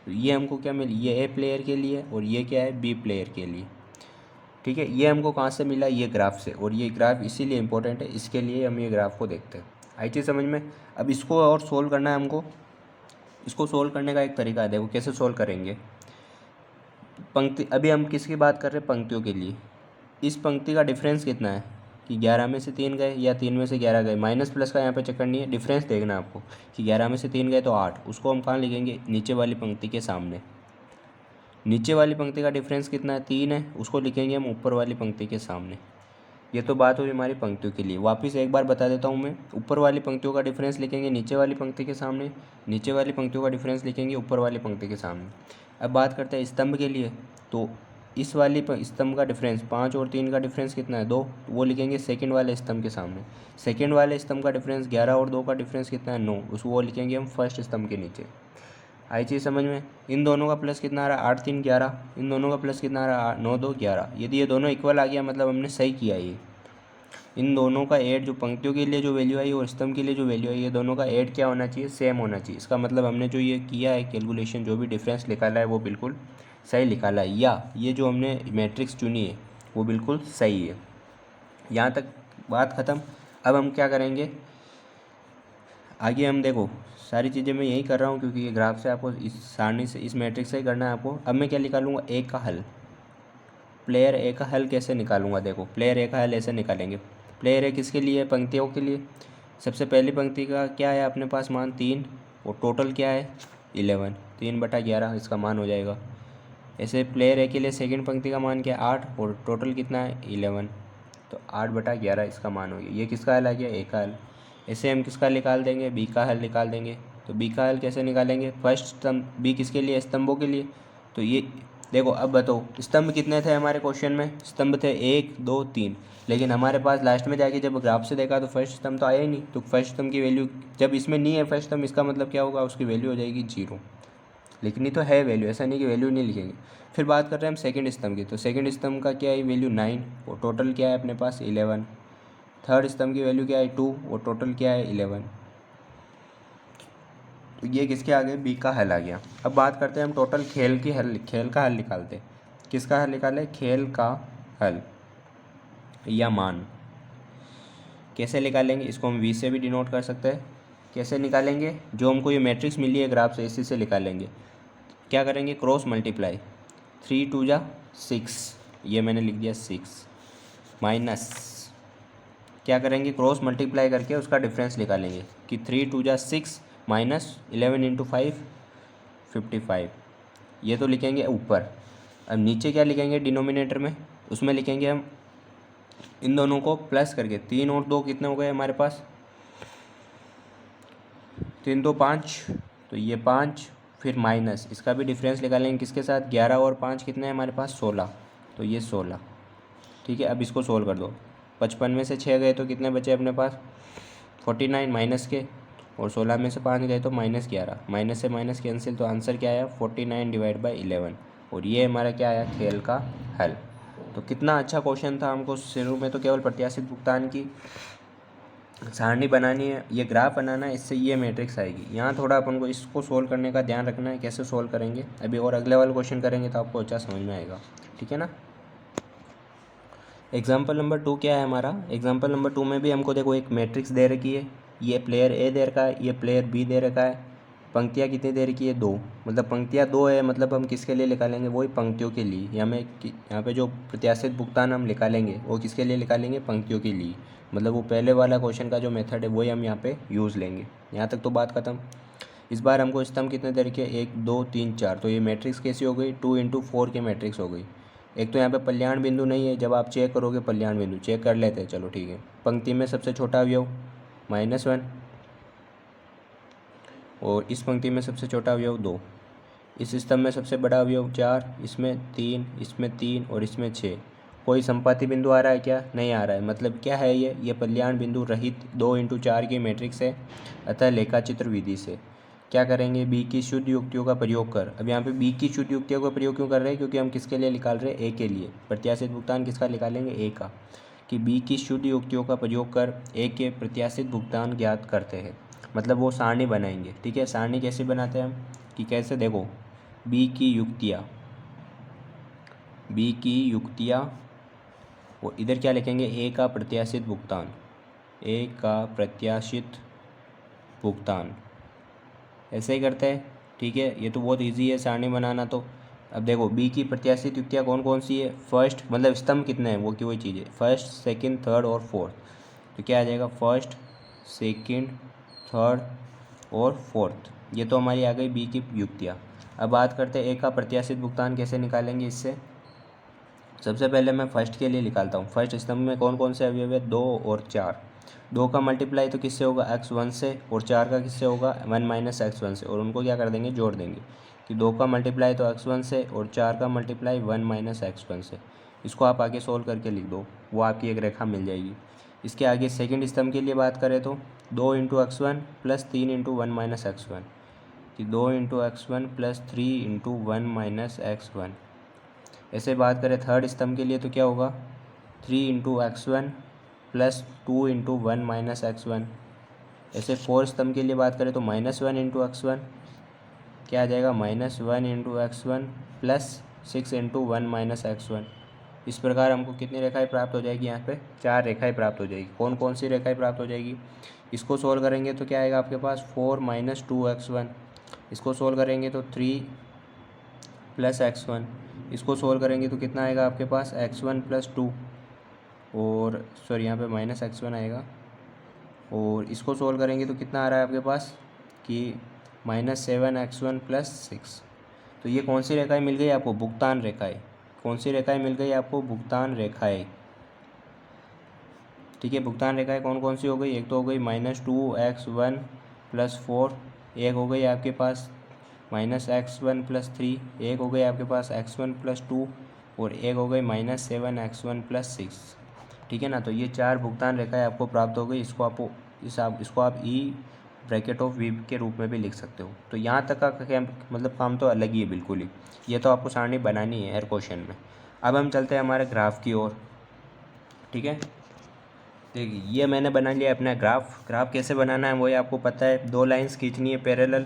तो ये हमको क्या मिली, ये ए प्लेयर के लिए और ये क्या है, बी प्लेयर के लिए, ठीक है। ये हमको कहाँ से मिला, ये ग्राफ से। और ये ग्राफ इसीलिए इम्पोर्टेंट है, इसके लिए हम ये ग्राफ को देखते हैं। आई चीज़ समझ में। अब इसको और सोल्व करना है हमको। इसको सोल्व करने का एक तरीका है, देखो कैसे सोल्व करेंगे। पंक्ति, अभी हम किसकी बात कर रहे हैं, पंक्तियों के लिए। इस पंक्ति का डिफरेंस कितना है कि 11 में से 3 गए या 3 में से 11 गए। माइनस प्लस का यहाँ पे चक्कर नहीं है, डिफरेंस देखना है आपको कि 11 में से 3 गए तो 8। उसको हम कहाँ लिखेंगे, नीचे वाली पंक्ति के सामने। नीचे वाली पंक्ति का डिफरेंस कितना है, 3 है, उसको लिखेंगे हम ऊपर वाली पंक्ति के सामने। ये तो बात हुई हमारी पंक्तियों के लिए। वापस एक बार बता देता हूँ मैं, ऊपर वाली पंक्तियों का डिफरेंस लिखेंगे नीचे वाली पंक्ति के सामने, नीचे वाली पंक्तियों का डिफरेंस लिखेंगे ऊपर वाली पंक्ति के सामने। अब बात करते हैं स्तंभ के लिए। तो इस वाली स्तंभ का डिफरेंस 5 और 3 का डिफरेंस कितना है, 2, वो लिखेंगे सेकंड वाले स्तंभ के सामने। सेकंड वाले स्तंभ का डिफरेंस 11 और 2 का डिफरेंस कितना है, 9, उसको वो लिखेंगे हम फर्स्ट स्तंभ के नीचे। आई चीज़ समझ में। इन दोनों का प्लस कितना आ रहा है, 8, 3, 11। इन दोनों का प्लस कितना आ रहा है, 9, 2, 11। यदि ये दोनों इक्वल आ गया मतलब हमने सही किया ये। इन दोनों का ऐड, जो पंक्तियों के लिए जो वैल्यू आई और स्तंभ के लिए जो वैल्यू आई, ये दोनों का ऐड क्या होना चाहिए, सेम होना चाहिए। इसका मतलब हमने जो ये किया है कैलकुलेशन, जो भी डिफरेंस निकाला है वो बिल्कुल सही निकाला है, या ये जो हमने मैट्रिक्स चुनी है वो बिल्कुल सही है। यहाँ तक बात ख़त्म। अब हम क्या करेंगे आगे, हम देखो सारी चीज़ें मैं यही कर रहा हूँ क्योंकि ये ग्राफ से आपको इस सारणी से, इस मैट्रिक्स से ही करना है आपको। अब मैं क्या निकालूंगा, ए का हल। प्लेयर ए का हल कैसे निकालूंगा, देखो प्लेयर ए का हल ऐसे निकालेंगे। प्लेयर ए किसके लिए, पंक्तियों के लिए। सबसे पहली पंक्ति का क्या है अपने पास मान 3, और टोटल क्या है 11, 3/11 इसका मान हो जाएगा। ऐसे प्लेयर ए के लिए सेकंड पंक्ति का मान क्या है 8, और टोटल कितना है 11, तो 8/11 इसका मान हो गया। ये किसका हल आ गया, ए का हल। ऐसे हम किसका निकाल देंगे, बी का हल निकाल देंगे। तो बी का हल कैसे निकालेंगे, फर्स्ट स्तंभ, बी किसके लिए, स्तंभों के लिए। तो ये देखो, अब बताओ स्तंभ कितने थे हमारे क्वेश्चन में, स्तंभ थे 1 2 3, लेकिन हमारे पास लास्ट में जाके जब ग्राफ से देखा तो फर्स्ट स्तंभ तो आया ही नहीं। तो फर्स्ट स्तंभ की वैल्यू जब इसमें नहीं है फर्स्ट स्तंभ, इसका मतलब क्या होगा, उसकी वैल्यू हो जाएगी 0। लिखनी तो है वैल्यू, ऐसा नहीं कि वैल्यू नहीं लिखेंगे। फिर बात कर रहे हैं हम सेकंड स्तंभ की, तो सेकंड स्तंभ का क्या है वैल्यू 9, और टोटल क्या है अपने पास 11। थर्ड स्तंभ की वैल्यू क्या है 2, और टोटल क्या है 11। तो ये किसके आ गए, बी का हल आ गया। अब बात करते हैं हम टोटल खेल का हल निकालते हैं। किसका हल निकाले, खेल का हल या मान। कैसे निकालेंगे, इसको हम वी से भी डिनोट कर सकते हैं। कैसे निकालेंगे, जो हमको ये मैट्रिक्स मिली है ग्राफ से, इसी से निकालेंगे। क्या करेंगे, क्रॉस मल्टीप्लाई, 3 2 जा 6, ये मैंने लिख दिया 6, माइनस क्या करेंगे, क्रॉस मल्टीप्लाई करके उसका डिफरेंस निकालेंगे कि 3 2 जा 6 माइनस 11 इंटू 5 55, ये तो लिखेंगे ऊपर। अब नीचे क्या लिखेंगे डिनोमिनेटर में, उसमें लिखेंगे हम इन दोनों को प्लस करके, 3 और 2 कितने हो गए हमारे पास, 3 2 5, तो ये 5, फिर माइनस इसका भी डिफरेंस निकालेंगे किसके साथ, 11 और 5 कितने हैं हमारे पास 16, तो ये 16। ठीक है, अब इसको सोल्व कर दो। 55 में से 6 गए तो कितने बचे अपने पास 49 माइनस के, और 16 में से 5 गए तो -11, माइनस से माइनस कैंसिल, तो आंसर क्या आया 49/11, और ये हमारा क्या आया, खेल का हल। तो कितना अच्छा क्वेश्चन था। हमको शुरू में तो केवल प्रत्याशित भुगतान की सारणी बनानी है, ये ग्राफ बनाना है, इससे ये मैट्रिक्स आएगी। यहाँ थोड़ा अपन को इसको सोल्व करने का ध्यान रखना है, कैसे सोल्व करेंगे अभी, और अगले वाले क्वेश्चन करेंगे तो आपको अच्छा समझ में आएगा। ठीक है ना। एग्जाम्पल नंबर 2 क्या है हमारा, एग्जाम्पल नंबर 2 में भी हमको देखो एक मैट्रिक्स दे रखी है, ये प्लेयर ए दे रखा है, ये प्लेयर बी दे रखा है। पंक्तियाँ कितनी दे रखी है, 2, मतलब पंक्तियाँ 2 है, मतलब हम किसके लिए निकालेंगे, वही पंक्तियों के लिए। यहाँ पे जो प्रत्याशित भुगतान हम निकालेंगे वो किसके लिए निकालेंगे, पंक्तियों के लिए। मतलब वो पहले वाला क्वेश्चन का जो मेथड है वही हम यहाँ पे यूज़ लेंगे। यहाँ तक तो बात खत्म। इस बार हमको स्तंभ कितने दे रखे, 1 2 3 4, तो ये मैट्रिक्स कैसी हो गई, 2 × 4 की मैट्रिक्स हो गई। एक तो यहाँ पे कल्याण बिंदु नहीं है, जब आप चेक करोगे कल्याण बिंदु चेक कर लेते हैं, चलो ठीक है। पंक्ति में सबसे छोटा अवयव -1, और इस पंक्ति में सबसे छोटा अवयव 2, इस स्तंभ में सबसे बड़ा अवयव 4, इसमें 3, इसमें 3 और इसमें 6। कोई संपाती बिंदु आ रहा है क्या, नहीं आ रहा है। मतलब क्या है ये कल्याण बिंदु रहित 2 × 4 की मैट्रिक्स है। अतः लेखाचित्र विधि से क्या करेंगे, बी की शुद्ध युक्तियों का प्रयोग कर। अब यहाँ पे बी की शुद्ध युक्तियों का प्रयोग क्यों कर रहे हैं, क्योंकि हम किसके लिए निकाल रहे हैं, ए के लिए। प्रत्याशित भुगतान किसका निकालेंगे, ए का। कि बी की शुद्ध युक्तियों का प्रयोग कर ए के प्रत्याशित भुगतान ज्ञात करते हैं। मतलब वो सारणी बनाएंगे। ठीक है, सारणी कैसे बनाते हैं हम, कि कैसे, देखो बी की युक्तियाँ, वो इधर क्या लिखेंगे, ए का प्रत्याशित भुगतान, ए का प्रत्याशित भुगतान, ऐसे ही करते हैं। ठीक है, ये तो बहुत इजी है सारणी बनाना। तो अब देखो बी की प्रत्याशित युक्तियाँ कौन कौन सी है, फर्स्ट मतलब स्तंभ कितने हैं वो की वही चीज़ है, फर्स्ट सेकंड थर्ड और फोर्थ। तो क्या आ जाएगा, फर्स्ट सेकंड थर्ड और फोर्थ, ये तो हमारी आ गई बी की युक्तियाँ। अब बात करते हैं ए का प्रत्याशित भुगतान कैसे निकालेंगे। इससे सबसे पहले मैं फर्स्ट के लिए निकालता हूँ। फर्स्ट स्तंभ में कौन कौन से अवयव है, 2 और 4। 2 का मल्टीप्लाई तो किससे होगा, x1 से, और 4 का किससे होगा, 1 - x1 से, और उनको क्या कर देंगे, जोड़ देंगे। कि 2 का मल्टीप्लाई तो x1 से, और 4 का मल्टीप्लाई 1 - x1 से। इसको आप आगे सोल्व करके लिख दो, वो आपकी एक रेखा मिल जाएगी। इसके आगे सेकेंड स्तंभ के लिए बात करें तो 2 × x1 + 3 × 1 - x1, कि 2 × x1 + 3 × 1 - x1। ऐसे बात करें थर्ड स्तंभ के लिए तो क्या होगा, 3 × x1 plus 2 into 1 minus x1। ऐसे 4 स्तंभ के लिए बात करें तो -1 इंटू x1 क्या आ जाएगा, -1 into x1 plus 6 into 1 minus x1। इस प्रकार हमको कितनी रेखाएं प्राप्त हो जाएगी, यहाँ पे 4 रेखाएं प्राप्त हो जाएगी। कौन कौन सी रेखाएं प्राप्त हो जाएगी, इसको सोल्व करेंगे तो क्या आएगा आपके पास 4 माइनस 2x1। इसको सोल्व करेंगे तो 3 प्लस x1। इसको सोल्व करेंगे तो कितना आएगा आपके पास x1 प्लस 2, और सॉरी यहाँ पे माइनस x1 आएगा। और इसको सोल्व करेंगे तो कितना आ रहा है आपके पास कि -7x1 प्लस 6। तो ये कौन सी रेखाएं मिल गई आपको, भुगतान रेखाएं। कौन सी रेखाएं मिल गई आपको, भुगतान रेखाएं। ठीक है, भुगतान रेखाएं कौन कौन सी हो गई, एक तो हो गई -2x1 प्लस 4, एक हो गई आपके पास -x1 प्लस 3, एक हो गई आपके पास x1 प्लस 2, और एक हो गई -7x1 प्लस 6। ठीक है ना, तो ये 4 भुगतान रेखाएं आपको प्राप्त हो गई। इसको आप ई ब्रैकेट ऑफ वी के रूप में भी लिख सकते हो। तो यहाँ तक का मतलब काम तो अलग ही है बिल्कुल ही, ये तो आपको सारणी बनानी है हर क्वेश्चन में। अब हम चलते हैं हमारे ग्राफ की ओर। ठीक है, देखिए ये मैंने बना लिया अपना ग्राफ कैसे बनाना है वही आपको पता है। 2 लाइंस खींचनी है पैरेलल,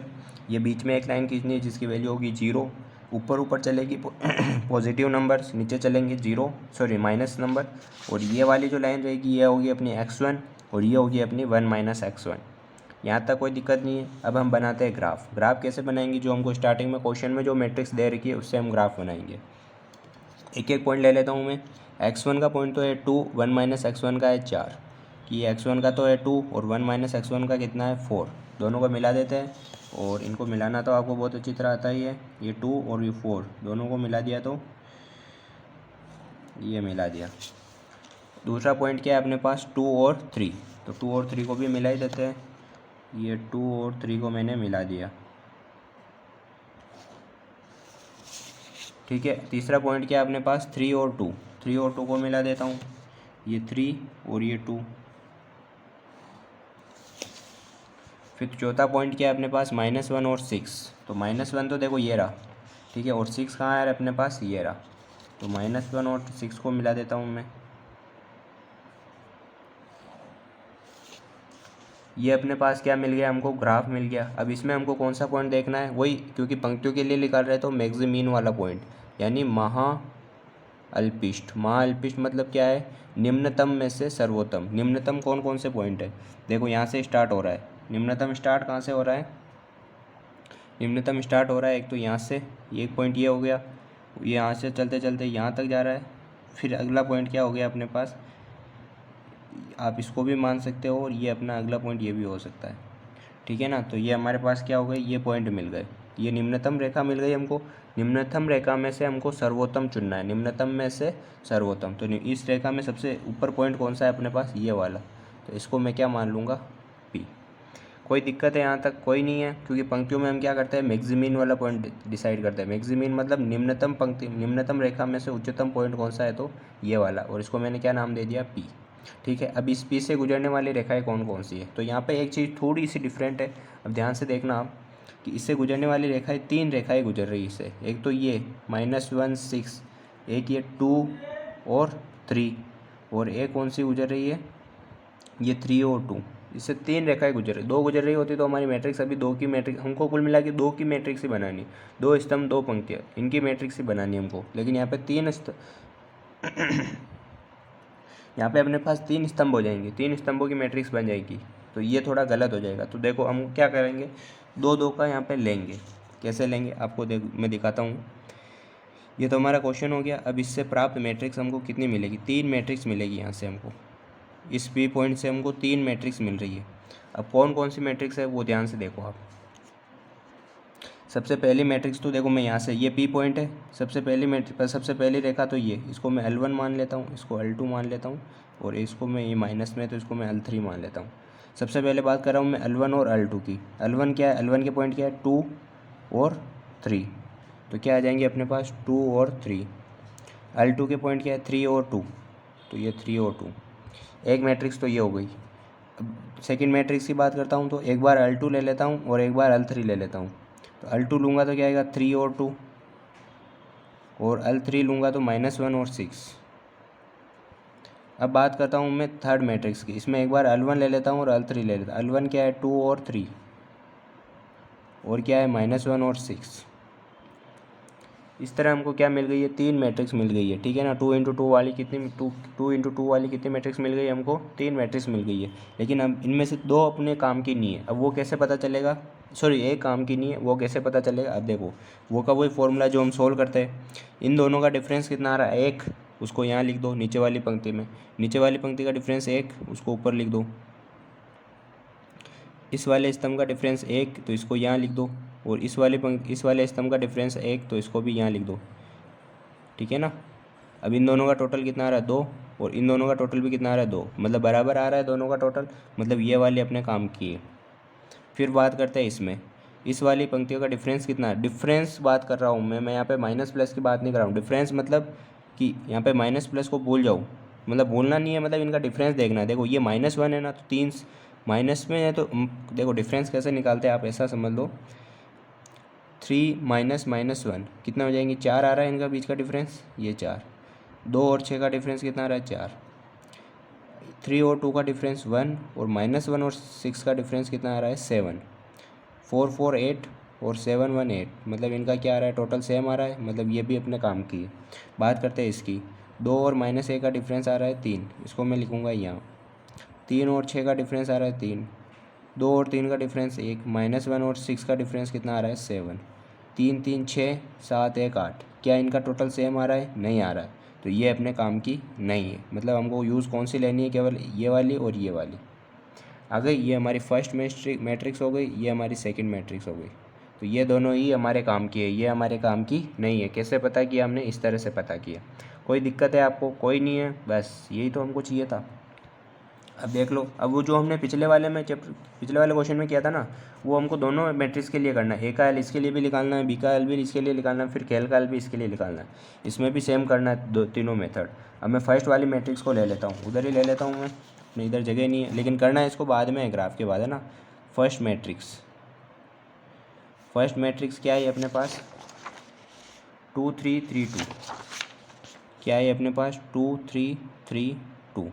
ये बीच में एक लाइन खींचनी है जिसकी वैल्यू होगी 0। ऊपर चलेगी पॉजिटिव नंबर्स, नीचे चलेंगे माइनस नंबर। और ये वाली जो लाइन रहेगी ये होगी अपनी x1 और ये होगी अपनी 1 माइनस x1। यहाँ तक कोई दिक्कत नहीं है। अब हम बनाते हैं ग्राफ कैसे बनाएंगे, जो हमको स्टार्टिंग में क्वेश्चन में जो मैट्रिक्स दे रखी है उससे हम ग्राफ बनाएंगे। एक एक पॉइंट ले लेता हूँ मैं। x1 का पॉइंट तो है 2, 1 माइनस x1 का है 4, कि x1 का तो है 2 और 1 माइनस x1 का कितना है 4। दोनों को मिला देते हैं, और इनको मिलाना तो आपको बहुत अच्छी तरह आता ही है। ये 2 और ये 4 दोनों को मिला दिया तो ये मिला दिया। दूसरा पॉइंट क्या है अपने पास 2 और 3, तो 2 और 3 को भी मिला ही देते हैं। ये 2 और 3 को मैंने मिला दिया। ठीक है, तीसरा पॉइंट क्या है अपने पास 3 और 2 को मिला देता हूँ। ये 3 और ये 2। फिर चौथा पॉइंट क्या है अपने पास -1 और 6, तो -1 तो देखो ये रहा। ठीक है, और 6 कहाँ है अपने पास, ये रहा। तो -1 और 6 को मिला देता हूँ मैं। ये अपने पास क्या मिल गया हमको, ग्राफ मिल गया। अब इसमें हमको कौन सा पॉइंट देखना है, वही क्योंकि पंक्तियों के लिए निकाल रहे तो मैक्सिमीन वाला पॉइंट, यानी महाअल्पिष्ट। महाअल्पिष्ट मतलब क्या है, निम्नतम में से सर्वोत्तम। निम्नतम कौन कौन से पॉइंट है, देखो यहाँ से स्टार्ट हो रहा है। निम्नतम स्टार्ट कहाँ से हो रहा है, निम्नतम स्टार्ट हो रहा है एक तो यहाँ से, एक पॉइंट ये हो गया, ये यहाँ से चलते चलते यहाँ तक जा रहा है। फिर अगला पॉइंट क्या हो गया अपने पास, आप इसको भी मान सकते हो, और ये अपना अगला पॉइंट ये भी हो सकता है। ठीक है ना, तो ये हमारे पास क्या हो गए, ये पॉइंट मिल गए। ये निम्नतम रेखा मिल गई हमको। निम्नतम रेखा में से हमको सर्वोत्तम चुनना है, निम्नतम में से सर्वोत्तम। तो इस रेखा में सबसे ऊपर पॉइंट कौन सा है अपने पास, ये वाला। तो इसको मैं क्या मान लूँगा, पी। कोई दिक्कत है यहाँ तक, कोई नहीं है, क्योंकि पंक्तियों में हम क्या करते हैं, मैक्सिमीन वाला पॉइंट डिसाइड करते हैं। मैक्सिमीन मतलब निम्नतम पंक्ति, निम्नतम रेखा में से उच्चतम पॉइंट कौन सा है, तो ये वाला, और इसको मैंने क्या नाम दे दिया, पी। ठीक है, अब इस पी से गुजरने वाली रेखाएं कौन कौन सी है, तो यहाँ पे एक चीज़ थोड़ी सी डिफरेंट है। अब ध्यान से देखना आप कि इससे गुजरने वाली रेखाएं 3 रेखाएं गुजर रही है इससे। एक तो ये -1 6, एक ये 2 और 3, और एक कौन सी गुजर रही है, ये 3 और 2। इससे 3 रेखाएं गुजर रही, 2 गुजर रही होती तो हमारी मैट्रिक्स अभी 2 की मैट्रिक्स, हमको कुल मिला के 2 की मैट्रिक्स ही बनानी, 2 स्तंभ 2 पंक्तियाँ, इनकी मैट्रिक्स ही बनानी हमको। लेकिन यहाँ पे 3 यहाँ पे अपने पास 3 स्तंभ हो जाएंगे, 3 स्तंभों की मैट्रिक्स बन जाएगी, तो ये थोड़ा गलत हो जाएगा। तो देखो हम क्या करेंगे, 2 का यहाँ पे लेंगे। कैसे लेंगे आपको मैं दिखाता हूँ। ये तो हमारा क्वेश्चन हो गया। अब इससे प्राप्त मैट्रिक्स हमको कितनी मिलेगी, 3 मैट्रिक्स मिलेगी यहाँ से हमको। इस पी पॉइंट से हमको 3 मैट्रिक्स मिल रही है। अब कौन कौन सी मैट्रिक्स है वो ध्यान से देखो आप। सबसे पहली मैट्रिक्स तो देखो मैं यहाँ से, ये पी पॉइंट है, सबसे पहली रेखा तो ये, इसको मैं L1 मान लेता हूँ, इसको L2 मान लेता हूँ, और इसको मैं ये माइनस में तो इसको मैं L3 मान लेता हूँ। सबसे पहले बात कर रहा हूँ मैं L1 और L2 की। L1 क्या है, L1 के पॉइंट क्या है 2 और 3, तो क्या आ जाएंगे अपने पास 2 और 3। L2 के पॉइंट क्या है 3 और 2, तो ये 3 और 2। एक मैट्रिक्स तो ये हो गई। अब सेकंड मैट्रिक्स की बात करता हूँ, तो एक बार L2 ले लेता हूँ और एक बार L3 ले लेता हूँ। तो L2 लूँगा तो क्या आएगा 3 और 2, और L3 लूँगा तो -1 और 6। अब बात करता हूँ मैं थर्ड मैट्रिक्स की। इसमें एक बार L1 ले लेता हूँ और L3 ले लेता हूँ। L1 क्या है 2 और 3, और क्या है -1 और 6। इस तरह हमको क्या मिल गई है, 3 मैट्रिक्स मिल गई है, ठीक है ना। 2 × 2 वाली कितनी 2 × 2 वाली कितनी मैट्रिक्स मिल गई है हमको, 3 मैट्रिक्स मिल गई है। लेकिन अब इनमें से 2 अपने काम की नहीं है। अब वो कैसे पता चलेगा, सॉरी एक काम की नहीं है, वो कैसे पता चलेगा। अब देखो वो का वही फॉर्मूला जो हम सोल्व करते हैं। इन दोनों का डिफरेंस कितना आ रहा है 1, उसको यहाँ लिख दो नीचे वाली पंक्ति में। नीचे वाली पंक्ति का डिफरेंस 1, उसको ऊपर लिख दो। इस वाले स्तंभ का डिफरेंस 1, तो इसको यहाँ लिख दो। और इस वाले स्तंभ का डिफरेंस 1, तो इसको भी यहाँ लिख दो, ठीक है ना। अब इन दोनों का टोटल कितना आ रहा है 2, और इन दोनों का टोटल भी कितना आ रहा है 2, मतलब बराबर आ रहा है दोनों का टोटल, मतलब ये वाले अपने काम की है। फिर बात करते हैं इसमें, इस वाली पंक्तियों का डिफरेंस कितना है। डिफरेंस बात कर रहा हूँ मैं यहाँ पे माइनस प्लस की बात नहीं कर रहा हूँ। डिफरेंस मतलब कि यहाँ पे माइनस प्लस को भूल जाओ, मतलब भूलना नहीं है, मतलब इनका डिफरेंस देखना है। देखो ये -1 है ना, तो 3 माइनस में है, तो देखो डिफरेंस कैसे निकालते हैं आप, ऐसा समझ लो 3 -1 कितना हो जाएंगे, 4 आ रहा है इनका बीच का डिफरेंस, ये 4। 2 और 6 का डिफरेंस कितना आ रहा है 4। 3 और 2 का डिफरेंस 1, और -1 और 6 का डिफरेंस कितना आ रहा है 7। 4 4 8 और 7 1 8, मतलब इनका क्या आ रहा है टोटल सेम आ रहा है, मतलब ये भी अपने काम की है। बात करते हैं इसकी, 2 और -1 का डिफरेंस आ रहा है 3, इसको मैं लिखूँगा यहाँ। 3 और 6 का डिफरेंस आ रहा है 3। 2 और 3 का डिफरेंस 1, -1 और 6 का डिफरेंस कितना आ रहा है 7। 3 3 6 7 1 8, क्या इनका टोटल सेम आ रहा है, नहीं आ रहा है, तो ये अपने काम की नहीं है। मतलब हमको यूज़ कौन सी लेनी है, केवल ये वाली और ये वाली। आ गई, ये हमारी फर्स्ट मैट्रिक्स हो गई, ये हमारी सेकंड मैट्रिक्स हो गई। तो ये दोनों ही हमारे काम की है, ये हमारे काम की नहीं है। कैसे पता किया हमने, इस तरह से पता किया। कोई दिक्कत है आपको, कोई नहीं है, बस यही तो हमको चाहिए था। अब देख लो, अब वो जो हमने पिछले वाले क्वेश्चन में किया था ना, वो हमको दोनों मैट्रिक्स के लिए करना है। ए का एल इसके लिए भी निकालना है, बी का एल भी इसके लिए निकालना है, फिर के एल का एल भी इसके लिए निकालना है। इसमें भी सेम करना है, तीनों मेथड। अब मैं फर्स्ट वाली मैट्रिक्स को ले लेता हूँ, उधर ही ले लेता हूँ मैं, अपनी इधर जगह नहीं है, लेकिन करना है इसको बाद में, ग्राफ के बाद है ना। फर्स्ट मैट्रिक्स क्या है अपने पास, 2 3 3 2। क्या है अपने पास 2 3 3 2,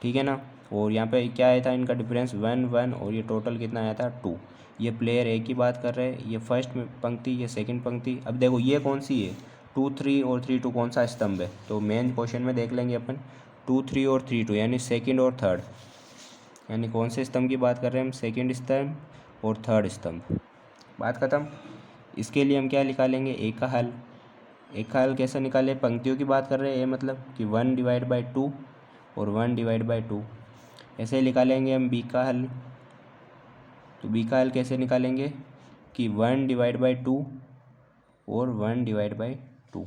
ठीक है ना। और यहाँ पे क्या आया था इनका डिफरेंस 1 1, और ये टोटल कितना आया था 2। ये प्लेयर एक ही बात कर रहे हैं, ये फर्स्ट पंक्ति, ये सेकंड पंक्ति। अब देखो ये कौन सी है, 2 3 और 3 2 कौन सा स्तंभ है, तो मेन क्वेश्चन में देख लेंगे अपन। 2 3 और 3 2 यानी सेकंड और थर्ड, यानी कौन से स्तंभ की बात कर रहे हैं हम, सेकंड स्तंभ और थर्ड स्तंभ। बात खत्म। इसके लिए हम क्या निकालेंगे, एक का हल। एक का हल कैसे निकाले, पंक्तियों की बात कर रहे हैं, ये मतलब कि 1/2 और 1/2। ऐसे निकालेंगे हम बी का हल। तो बी का हल कैसे निकालेंगे कि 1/2 और 1/2।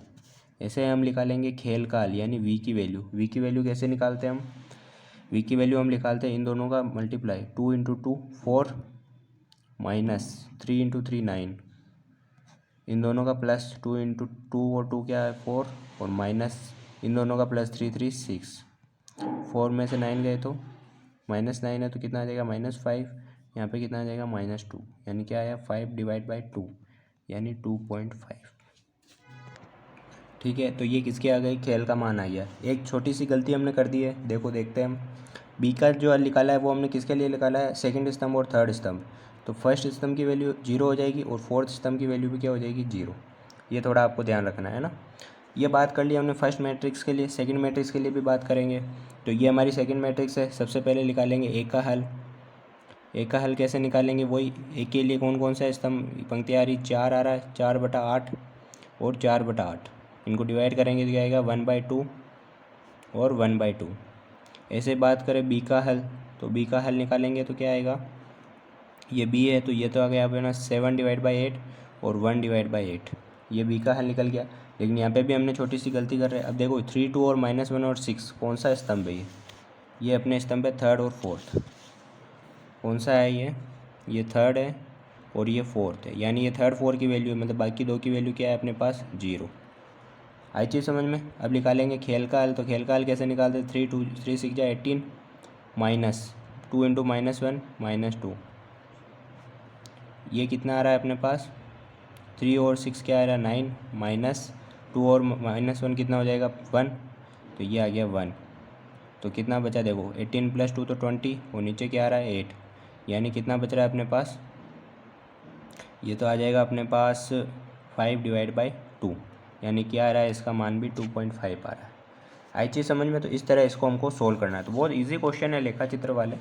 ऐसे हम निकालेंगे खेल का हल, यानी वी की वैल्यू कैसे निकालते हैं हम, वी की वैल्यू हम निकालते हैं इन दोनों का मल्टीप्लाई, 2 × 2 4 -3 × 3 9, इन दोनों का प्लस 2 × 2 और 2 क्या है 4, और माइनस इन दोनों का प्लस 3 3 6। 4 में से 9 गए तो -9 है, तो कितना आ जाएगा -5। यहाँ पे कितना आ जाएगा -2, यानी क्या आया 5/2, यानी 2.5। ठीक है, तो ये किसके आ गई, खेल का मान आ गया। एक छोटी सी गलती हमने कर दी है, देखो देखते हैं हम। बी का जो निकाला है वो हमने किसके लिए निकाला है, सेकंड स्तंभ और थर्ड स्तंभ। तो फर्स्ट स्तंभ की वैल्यू 0 हो जाएगी, और फोर्थ स्तंभ की वैल्यू भी क्या हो जाएगी 0। ये थोड़ा आपको ध्यान रखना है ना। ये बात कर ली हमने फर्स्ट मैट्रिक्स के लिए। सेकंड मैट्रिक्स के लिए भी बात करेंगे। तो ये हमारी सेकंड मैट्रिक्स है। सबसे पहले निकालेंगे ए का हल। ए का हल कैसे निकालेंगे, वही ए के लिए कौन कौन सा स्तंभ पंक्तियाँ आ रही, 4 आ रहा है, 4/8 और 4/8। इनको डिवाइड करेंगे तो क्या आएगा 1/2 और 1/2। ऐसे बात करें बी का हल, तो बी का हल निकालेंगे तो क्या आएगा, ये बी है तो ये तो आ गया यहाँ पे ना 7/8 और 1/8। ये बी का हल निकल गया। लेकिन यहाँ पे भी हमने छोटी सी गलती कर रहे हैं। अब देखो 3 2 और -1 और 6 कौन सा स्तंभ है, ये अपने स्तंभ है थर्ड और फोर्थ। कौन सा है ये थर्ड है और ये फोर्थ है, यानी ये थर्ड फोर्थ की वैल्यू है, मतलब बाकी दो की वैल्यू क्या है अपने पास 0। आई चीज़ समझ में। अब निकालेंगे खेल का हल। तो खेल का हल कैसे निकालते, 3 2 3 6 जा 18, माइनस 2 × -1 -2। ये कितना आ रहा है अपने पास, 3 और 6 क्या आ रहा है 9, -2 और -1 कितना हो जाएगा 1, तो ये आ गया 1। तो कितना बचा देखो 18 + 2 तो 20 और नीचे क्या आ रहा है 8, यानी कितना बच रहा है अपने पास, ये तो आ जाएगा अपने पास 5/2, यानी क्या आ रहा है इसका मान भी 2.5 आ रहा है। आई चीज़ समझ में। तो इस तरह इसको हमको सोल्व करना है। तो बहुत इजी क्वेश्चन है लेखा चित्र वाले।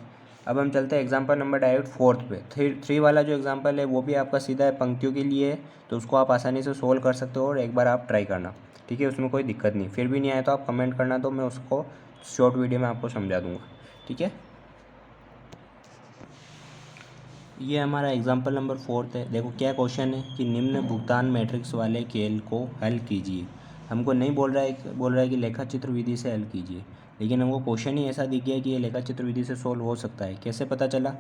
अब हम चलते हैं एग्जांपल नंबर डायरेक्ट 4th पे। 3 वाला जो एग्जांपल है वो भी आपका सीधा है, पंक्तियों के लिए है, तो उसको आप आसानी से सोल्व कर सकते हो और एक बार आप ट्राई करना, ठीक है, उसमें कोई दिक्कत नहीं। फिर भी नहीं आया तो आप कमेंट करना, तो मैं उसको शॉर्ट वीडियो में आपको समझा दूँगा, ठीक है। ये हमारा एग्जाम्पल नंबर 4th है। देखो क्या क्वेश्चन है कि निम्न भुगतान मैट्रिक्स वाले खेल को हल कीजिए। हमको नहीं बोल रहा है कि लेखा चित्र विधि से हल कीजिए, लेकिन हमको क्वेश्चन ही ऐसा दिख गया कि ये लेखा चित्र विधि से सोल्व हो सकता है। कैसे पता चला?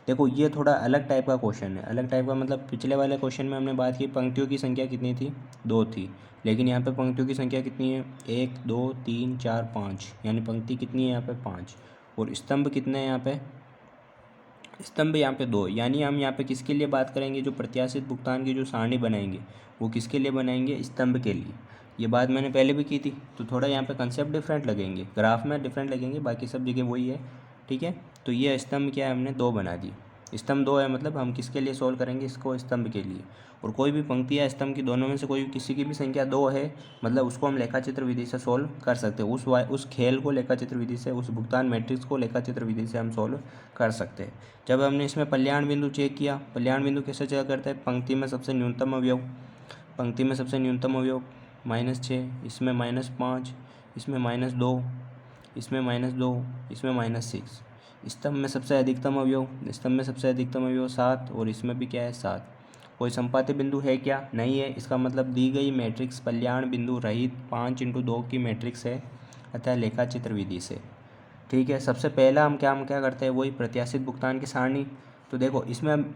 देखो ये थोड़ा अलग टाइप का क्वेश्चन है। अलग टाइप का मतलब पिछले वाले क्वेश्चन में हमने बात की पंक्तियों की संख्या कितनी थी, 2 थी, लेकिन यहाँ पे पंक्तियों की संख्या कितनी है, 1 2 3 4 5, यानी पंक्ति कितनी है यहाँ पे 5, और स्तंभ कितने हैं यहाँ पे, स्तंभ यहाँ पे 2, यानी हम यहाँ पे किसके लिए बात करेंगे, जो प्रत्याशित भुगतान की जो सारणी बनाएंगे वो किसके लिए बनाएंगे, स्तंभ के लिए। ये बात मैंने पहले भी की थी, तो थोड़ा यहाँ पे कंसेप्ट डिफरेंट लगेंगे, ग्राफ में डिफरेंट लगेंगे, बाकी सब जगह वही है, ठीक है। तो ये स्तंभ क्या है, हमने 2 बना दी। स्तंभ 2 है, मतलब हम किसके लिए सोल्व करेंगे इसको, स्तंभ के लिए। और कोई भी पंक्ति या स्तंभ की दोनों में से कोई किसी की भी संख्या 2 है, मतलब उसको हम लेखाचित्र विधि से सोल्व कर सकते हैं। उस खेल को लेखाचित्र विधि से, उस भुगतान मैट्रिक्स को लेखाचित्र विधि से हम सोल्व कर सकते हैं। जब हमने इसमें कल्याण बिंदु चेक किया, कल्याण बिंदु कैसे चेक करते हैं, पंक्ति में सबसे न्यूनतम अवयव, पंक्ति में सबसे न्यूनतम अवयव -6, इसमें -5, इसमें -2, इसमें -2, इसमें -6। स्तंभ में सबसे अधिकतम अवयव, स्तंभ में सबसे अधिकतम अवयव 7, और इसमें भी क्या है 7। कोई संपाती बिंदु है क्या, नहीं है। इसका मतलब दी गई मैट्रिक्स कल्याण बिंदु रहित 5x2 की मैट्रिक्स है, अतः लेखाचित्र विधि से, ठीक है। सबसे पहला हम क्या करते हैं, वही प्रत्याशित भुगतान की सारणी। तो देखो इसमें हम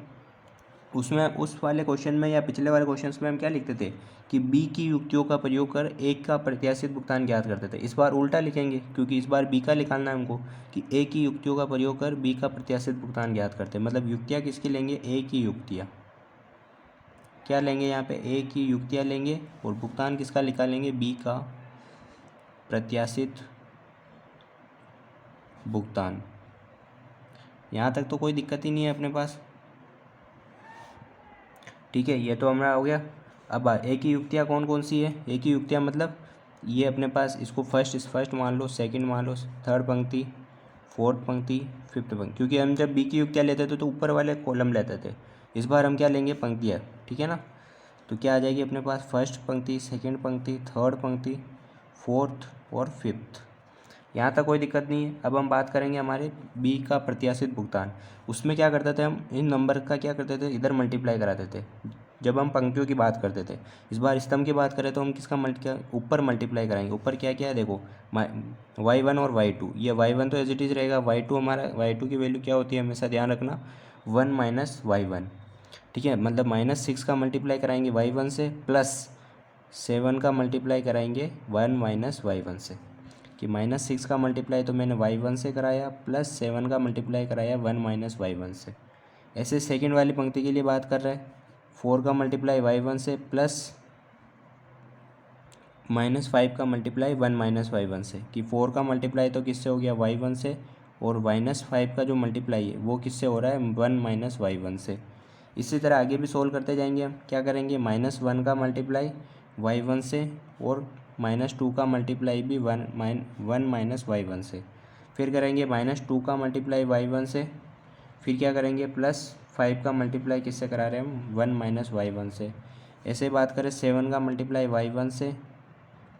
उस वाले क्वेश्चन में या पिछले वाले क्वेश्चन में हम क्या लिखते थे कि बी की युक्तियों का प्रयोग कर एक का प्रत्याशित भुगतान ज्ञात करते थे। इस बार उल्टा लिखेंगे, क्योंकि इस बार बी का निकालना है हमको, कि ए की युक्तियों का प्रयोग कर बी का प्रत्याशित भुगतान ज्ञात करते हैं। मतलब युक्तियाँ किसकी लेंगे, ए की युक्तियाँ, क्या लेंगे यहाँ पे, ए की युक्तियाँ लेंगे, और भुगतान किसका निकालेंगे, बी का प्रत्याशित भुगतान। यहाँ तक तो कोई दिक्कत ही नहीं है अपने पास, ठीक है। ये तो हमारा हो गया। अब ए की युक्तियाँ कौन कौन सी है, ए की युक्तियाँ मतलब ये अपने पास, इसको फर्स्ट मान लो, सेकंड मान लो, थर्ड पंक्ति, फोर्थ पंक्ति, फिफ्थ पंक्ति, क्योंकि हम जब बी की युक्तियाँ लेते थे तो ऊपर वाले कॉलम लेते थे। इस बार हम क्या लेंगे, पंक्तियाँ, ठीक है ना। तो क्या आ जाएगी अपने पास, फर्स्ट पंक्ति, सेकेंड पंक्ति, थर्ड पंक्ति, फोर्थ और फिफ्थ। यहाँ तक कोई दिक्कत नहीं है। अब हम बात करेंगे हमारे बी का प्रत्याशित भुगतान। उसमें क्या करते थे हम, इन नंबर का क्या करते थे, इधर मल्टीप्लाई कराते थे जब हम पंक्तियों की बात करते थे। इस बार स्तंभ की बात करें तो हम किसका ऊपर मल्टीप्लाई कराएंगे। ऊपर क्या क्या है देखो, y1 और y2। ये y1 तो एज इट इज़ रहेगा, y2 हमारा, y2 की वैल्यू क्या होती है हमेशा ध्यान रखना, 1 - y1, ठीक है। मतलब -6 का मल्टीप्लाई कराएंगे y1 से, +7 का मल्टीप्लाई कराएंगे 1 - y1 से, कि -6 का मल्टीप्लाई तो मैंने y1 से कराया, +7 का मल्टीप्लाई कराया 1 - y1 से। ऐसे सेकंड वाली पंक्ति के लिए बात कर रहे हैं, 4 का मल्टीप्लाई y1 से, -5 का मल्टीप्लाई 1 - y1 से, कि 4 का मल्टीप्लाई तो किससे हो गया, y1 से, और -5 का जो मल्टीप्लाई है वो किससे हो रहा है, 1 - y1 से। इसी तरह आगे भी सोल्व करते जाएंगे। हम क्या करेंगे, -1 का मल्टीप्लाई y1 से, और -2 का मल्टीप्लाई भी 1 - y1 से। फिर करेंगे -2 का मल्टीप्लाई y1 से, फिर क्या करेंगे, +5 का मल्टीप्लाई किससे करा रहे हैं हम, 1 - y1 से। ऐसे बात करें 7 का मल्टीप्लाई y1 से,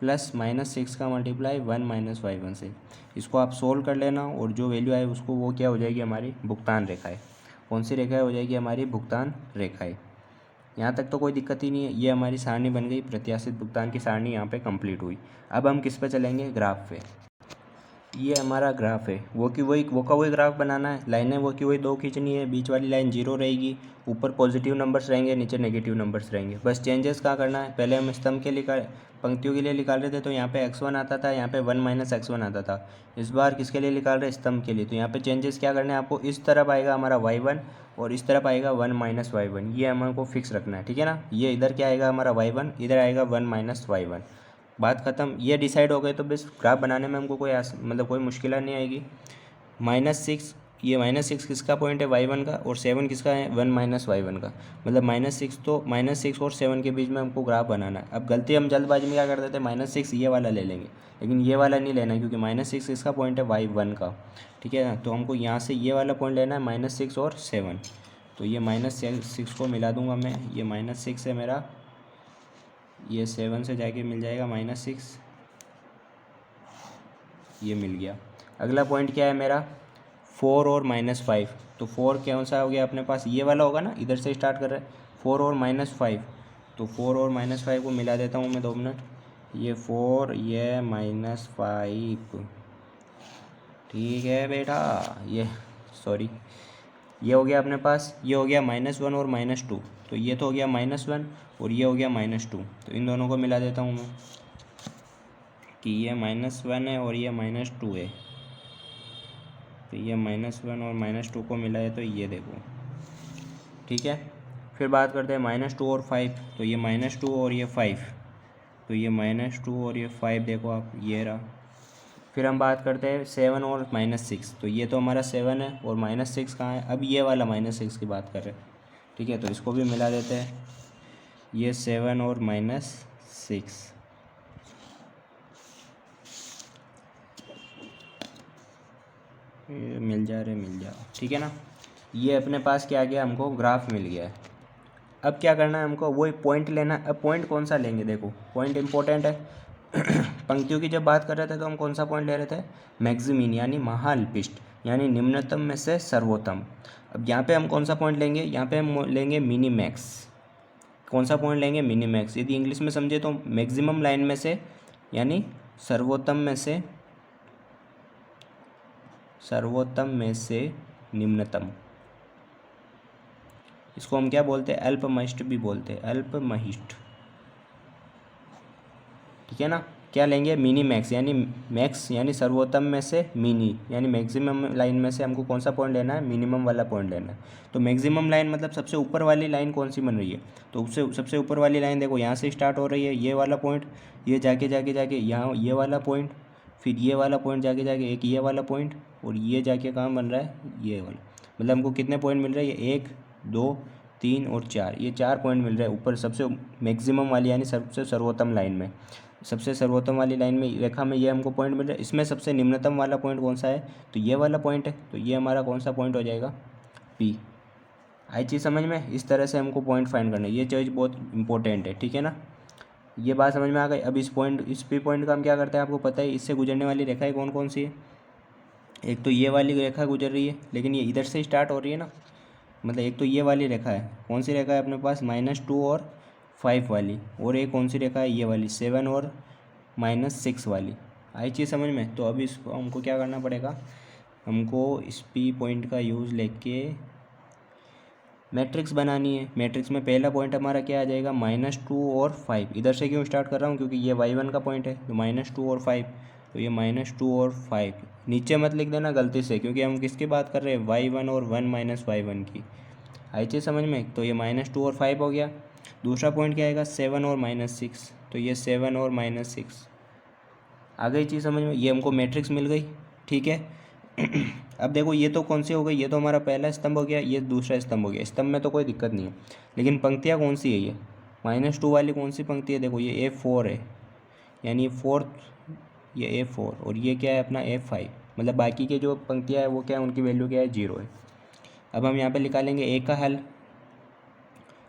+-6 का मल्टीप्लाई 1 - y1 से। इसको आप सोल्व कर लेना, और जो वैल्यू आए उसको, वो क्या हो जाएगी, हमारी भुगतान रेखाएँ। कौन सी रेखाएँ हो जाएगी, हमारी भुगतान रेखाएँ। यहाँ तक तो कोई दिक्कत ही नहीं है। ये हमारी सारणी बन गई, प्रत्याशित भुगतान की सारणी यहाँ पे कंप्लीट हुई। अब हम किस पे चलेंगे, ग्राफ पे। ये हमारा ग्राफ है, वो का वही ग्राफ बनाना है। लाइनें वो की वही 2 खींचनी है, बीच वाली लाइन 0 रहेगी, ऊपर पॉजिटिव नंबर्स रहेंगे, नीचे नेगेटिव नंबर्स रहेंगे। बस चेंजेस क्या करना है, पहले हम स्तंभ के पंक्तियों के लिए निकाल रहे थे, तो यहाँ पे x1 आता था, यहाँ पे 1 - x1 आता था। इस बार किसके लिए निकाल रहे हैं, स्तंभ के लिए। तो यहाँ पे चेंजेस क्या करना है आपको, इस तरफ आएगा हमारा y1, और इस तरफ आएगा 1 - y1। ये हमको फिक्स रखना है, ठीक है ना। ये इधर क्या आएगा हमारा y1, इधर आएगा 1 - y1। बात ख़त्म। ये डिसाइड हो गए तो बस ग्राफ बनाने में हमको कोई मतलब कोई मुश्किल नहीं आएगी। -6, ये -6 किसका पॉइंट है, y1 का, और 7 किसका है, 1 - y1 का। मतलब -6, तो -6 और 7 के बीच में हमको ग्राफ बनाना है। अब गलती हम जल्दबाजी में क्या कर देते हैं, -6 ये वाला ले लेंगे, लेकिन ये वाला नहीं लेना क्योंकि -6 किसका पॉइंट है, y1 का। ठीक है ना, तो हमको यहाँ से ये वाला पॉइंट लेना है -6 और 7। तो ये -6 को मिला दूंगा मैं, ये -6 है मेरा, ये 7 से जाके मिल जाएगा -6, ये मिल गया। अगला पॉइंट क्या है मेरा, 4 और -5। तो 4 कौन सा हो गया अपने पास, ये वाला होगा ना, इधर से स्टार्ट कर रहे हैं, 4 और -5। तो 4 और -5 को मिला देता हूँ मैं, 2 मिनट। ये 4, ये -5, ठीक है बेटा, ये सॉरी, ये हो गया अपने पास, ये हो गया -1 और -2। तो ये तो हो गया -1 और ये हो गया -2। तो इन दोनों को मिला देता हूँ मैं कि ये -1 है और ये -2 है। तो ये -1 और -2 को मिला है, तो ये देखो, ठीक है। फिर बात करते हैं -2 और 5। तो ये -2 और ये 5, तो ये -2 और ये 5 देखो आप, ये रहा। फिर हम बात करते हैं 7 और -6। तो ये तो हमारा 7 है और -6 कहाँ है, अब ये वाला -6 की बात कर रहे हैं। ठीक है, तो इसको भी मिला देते हैं, ये 7 और -6, ये मिल जा रहे, मिल जाओ, ठीक है ना। ये अपने पास क्या आ गया, हमको ग्राफ मिल गया है। अब क्या करना है हमको, वही पॉइंट लेना है। अब पॉइंट कौन सा लेंगे, देखो पॉइंट इंपॉर्टेंट है। पंक्तियों की जब बात कर रहे थे तो हम कौन सा पॉइंट ले रहे थे, मैक्सिमीन यानी महाअल्पिष्ट, यानी निम्नतम में से सर्वोत्तम। अब यहाँ पे हम कौन सा पॉइंट लेंगे, यहाँ पे हम लेंगे मिनीमैक्स। कौन सा पॉइंट लेंगे, मिनीमैक्स। यदि इंग्लिश में समझे तो मैक्सिमम लाइन में से, यानी सर्वोत्तम में से निम्नतम। इसको हम क्या बोलते हैं, अल्पमहिष्ट भी बोलते हैं, अल्पमहिष्ट। ठीक है ना। क्या लेंगे, मिनी मैक्स, यानी मैक्स यानी सर्वोत्तम में से मिनी यानी मैक्सिमम लाइन में से हमको कौन सा पॉइंट लेना है, मिनिमम वाला पॉइंट लेना है। तो मैक्सिमम लाइन मतलब सबसे ऊपर वाली लाइन कौन सी बन रही है, तो उससे सबसे ऊपर वाली लाइन देखो यहाँ से स्टार्ट हो रही है, ये वाला पॉइंट, ये जाके जाके जाके यहाँ ये वाला पॉइंट, फिर ये वाला पॉइंट जाके जाके एक ये वाला पॉइंट, और ये जाके कहाँ बन रहा है, ये वाला। मतलब हमको कितने पॉइंट मिल रहे हैं, ये 1, 2, 3 और 4, ये 4 पॉइंट मिल रहे हैं ऊपर सबसे मैक्सिमम वाली यानी सबसे सर्वोत्तम लाइन में। सबसे सर्वोत्तम वाली लाइन में, रेखा में ये हमको पॉइंट मिल रहा है। इसमें सबसे निम्नतम वाला पॉइंट कौन सा है, तो ये वाला पॉइंट है। तो ये हमारा कौन सा पॉइंट हो जाएगा, पी। आई चीज़ समझ में, इस तरह से हमको पॉइंट फाइंड करना है, ये चीज़ बहुत इंपॉर्टेंट है, ठीक है ना। ये बात समझ में आ गई। अब इस पी पॉइंट का हम क्या करते हैं, आपको पता है, इससे गुजरने वाली रेखाएं कौन कौन सी है। एक तो ये वाली रेखा गुजर रही है, लेकिन ये इधर से स्टार्ट हो रही है ना, मतलब एक तो ये वाली रेखा है, कौन सी रेखा है अपने पास, -2 और 5 वाली, और एक कौन सी रेखा है, ये वाली 7 और -6 वाली। आई चीज़ समझ में। तो अभी इसको हमको क्या करना पड़ेगा, हमको इस पी पॉइंट का यूज़ लेके मैट्रिक्स बनानी है। मैट्रिक्स में पहला पॉइंट हमारा क्या आ जाएगा, -2 और 5। इधर से क्यों स्टार्ट कर रहा हूँ, क्योंकि ये y1 का पॉइंट है, तो -2 और 5, तो ये -2 और 5। नीचे मत लिख देना गलती से, क्योंकि हम किसकी बात कर रहे हैं, y1 और 1 - y1 की। आई चीज़ समझ में। तो ये -2 और 5 हो गया। दूसरा पॉइंट क्या आएगा, 7 और -6, तो ये 7 और -6 आ गई चीज़ समझ में। ये हमको मैट्रिक्स मिल गई, ठीक है। अब देखो ये तो कौन सी हो गई, ये तो हमारा पहला स्तंभ हो गया, ये दूसरा स्तंभ हो गया। स्तंभ में तो कोई दिक्कत नहीं है, लेकिन पंक्तियाँ कौन सी है, ये -2 वाली कौन सी पंक्ति है, देखो ये A4 है, यानी फोर्थ, ये A4, और ये क्या है अपना A5। मतलब बाकी के जो पंक्तियाँ है वो क्या है, उनकी वैल्यू क्या है, 0 है। अब हम यहाँ पे निकालेंगे ए का हल,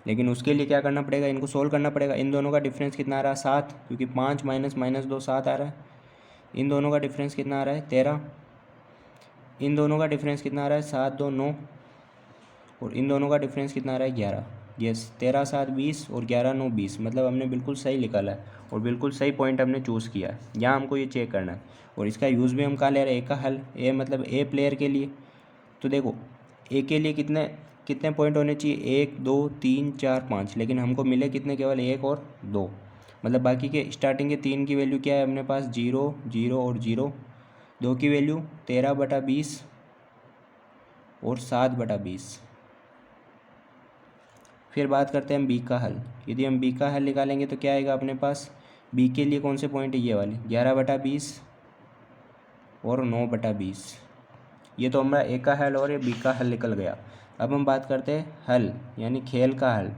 लेकिन उसके लिए क्या करना पड़ेगा, इनको सोल्व करना पड़ेगा। इन दोनों का डिफरेंस कितना आ रहा है, 7, क्योंकि 5 - -2 7 आ रहा है। इन दोनों का डिफरेंस कितना आ रहा है, 13। इन दोनों का डिफरेंस कितना आ रहा है, 7 2 9, और इन दोनों का डिफरेंस कितना आ रहा है, 11। यस, 13 7 20 और 11 9 20। मतलब हमने बिल्कुल सही निकाला है और बिल्कुल सही पॉइंट हमने चूज़ किया है। यहाँ हमको ये चेक करना है, और इसका यूज़ भी हम कहाँ ले रहे हैं, ए का हल। ए मतलब ए प्लेयर के लिए। तो देखो ए के लिए कितने कितने पॉइंट होने चाहिए, 1 2 3 4 5, लेकिन हमको मिले कितने, केवल 1 और 2। मतलब बाकी के स्टार्टिंग के 3 की वैल्यू क्या है अपने पास, 0 0 और 0। 2 की वैल्यू 13/20 और 7/20। फिर बात करते हैं हम बी का हल। यदि हम बी का हल निकालेंगे तो क्या आएगा अपने पास, बी के लिए कौन से पॉइंट है, ये वाले 11/20 और 9/20। ये तो हमारा ए का हल और ये बी का हल निकल गया। अब हम बात करते हैं हल, यानी खेल का हल।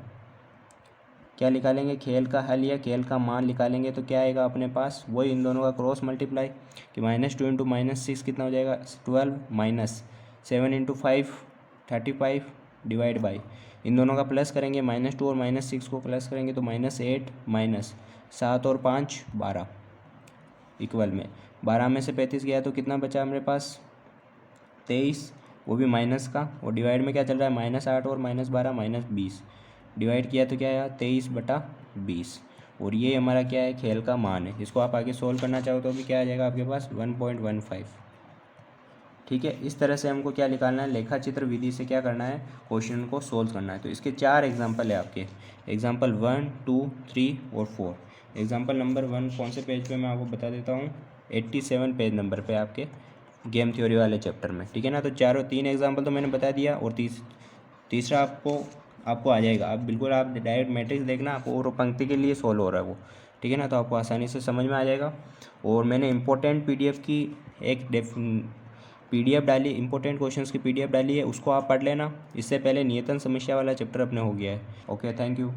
क्या निकालेंगे, खेल का हल या खेल का मान निकालेंगे तो क्या आएगा अपने पास, वही इन दोनों का क्रॉस मल्टीप्लाई कि -2 इंटू -6 कितना हो जाएगा 12, -7 इंटू 5 35 डिवाइड बाई, इन दोनों का प्लस करेंगे -2 और -6 को प्लस करेंगे तो -8 -7 और 5 12 इक्वल में 12 में से 35 गया तो कितना बचा हमारे पास 23, वो भी माइनस का, और डिवाइड में क्या चल रहा है -8 और -12 -20, डिवाइड किया तो क्या आया 23/20। और ये हमारा क्या है, खेल का मान है। इसको आप आगे सोल्व करना चाहो तो भी क्या आ जाएगा आपके पास 1.15। ठीक है, इस तरह से हमको क्या निकालना है, लेखा चित्र विधि से क्या करना है, क्वेश्चन को सोल्व करना है। तो इसके 4 एग्जाम्पल है आपके, एग्जाम्पल 1, 2, 3 और 4। एग्जाम्पल नंबर 1 कौन से पेज पे मैं आपको बता देता हूँ, 87 पेज नंबर पे आपके गेम थ्योरी वाले चैप्टर में। ठीक है ना, तो 3 एग्जाम्पल तो मैंने बता दिया, और तीसरा आपको आ जाएगा। आप बिल्कुल आप डायरेक्ट मैट्रिक्स देखना, आपको और पंक्ति के लिए सोल्व हो रहा है वो। ठीक है ना, तो आपको आसानी से समझ में आ जाएगा। और मैंने इम्पोर्टेंट पीडीएफ की एक पीडीएफ डाली, इंपॉर्टेंट क्वेश्चंस की पीडीएफ डाली है, उसको आप पढ़ लेना। इससे पहले नियतन समस्या वाला चैप्टर अपने हो गया है। Okay, thank you.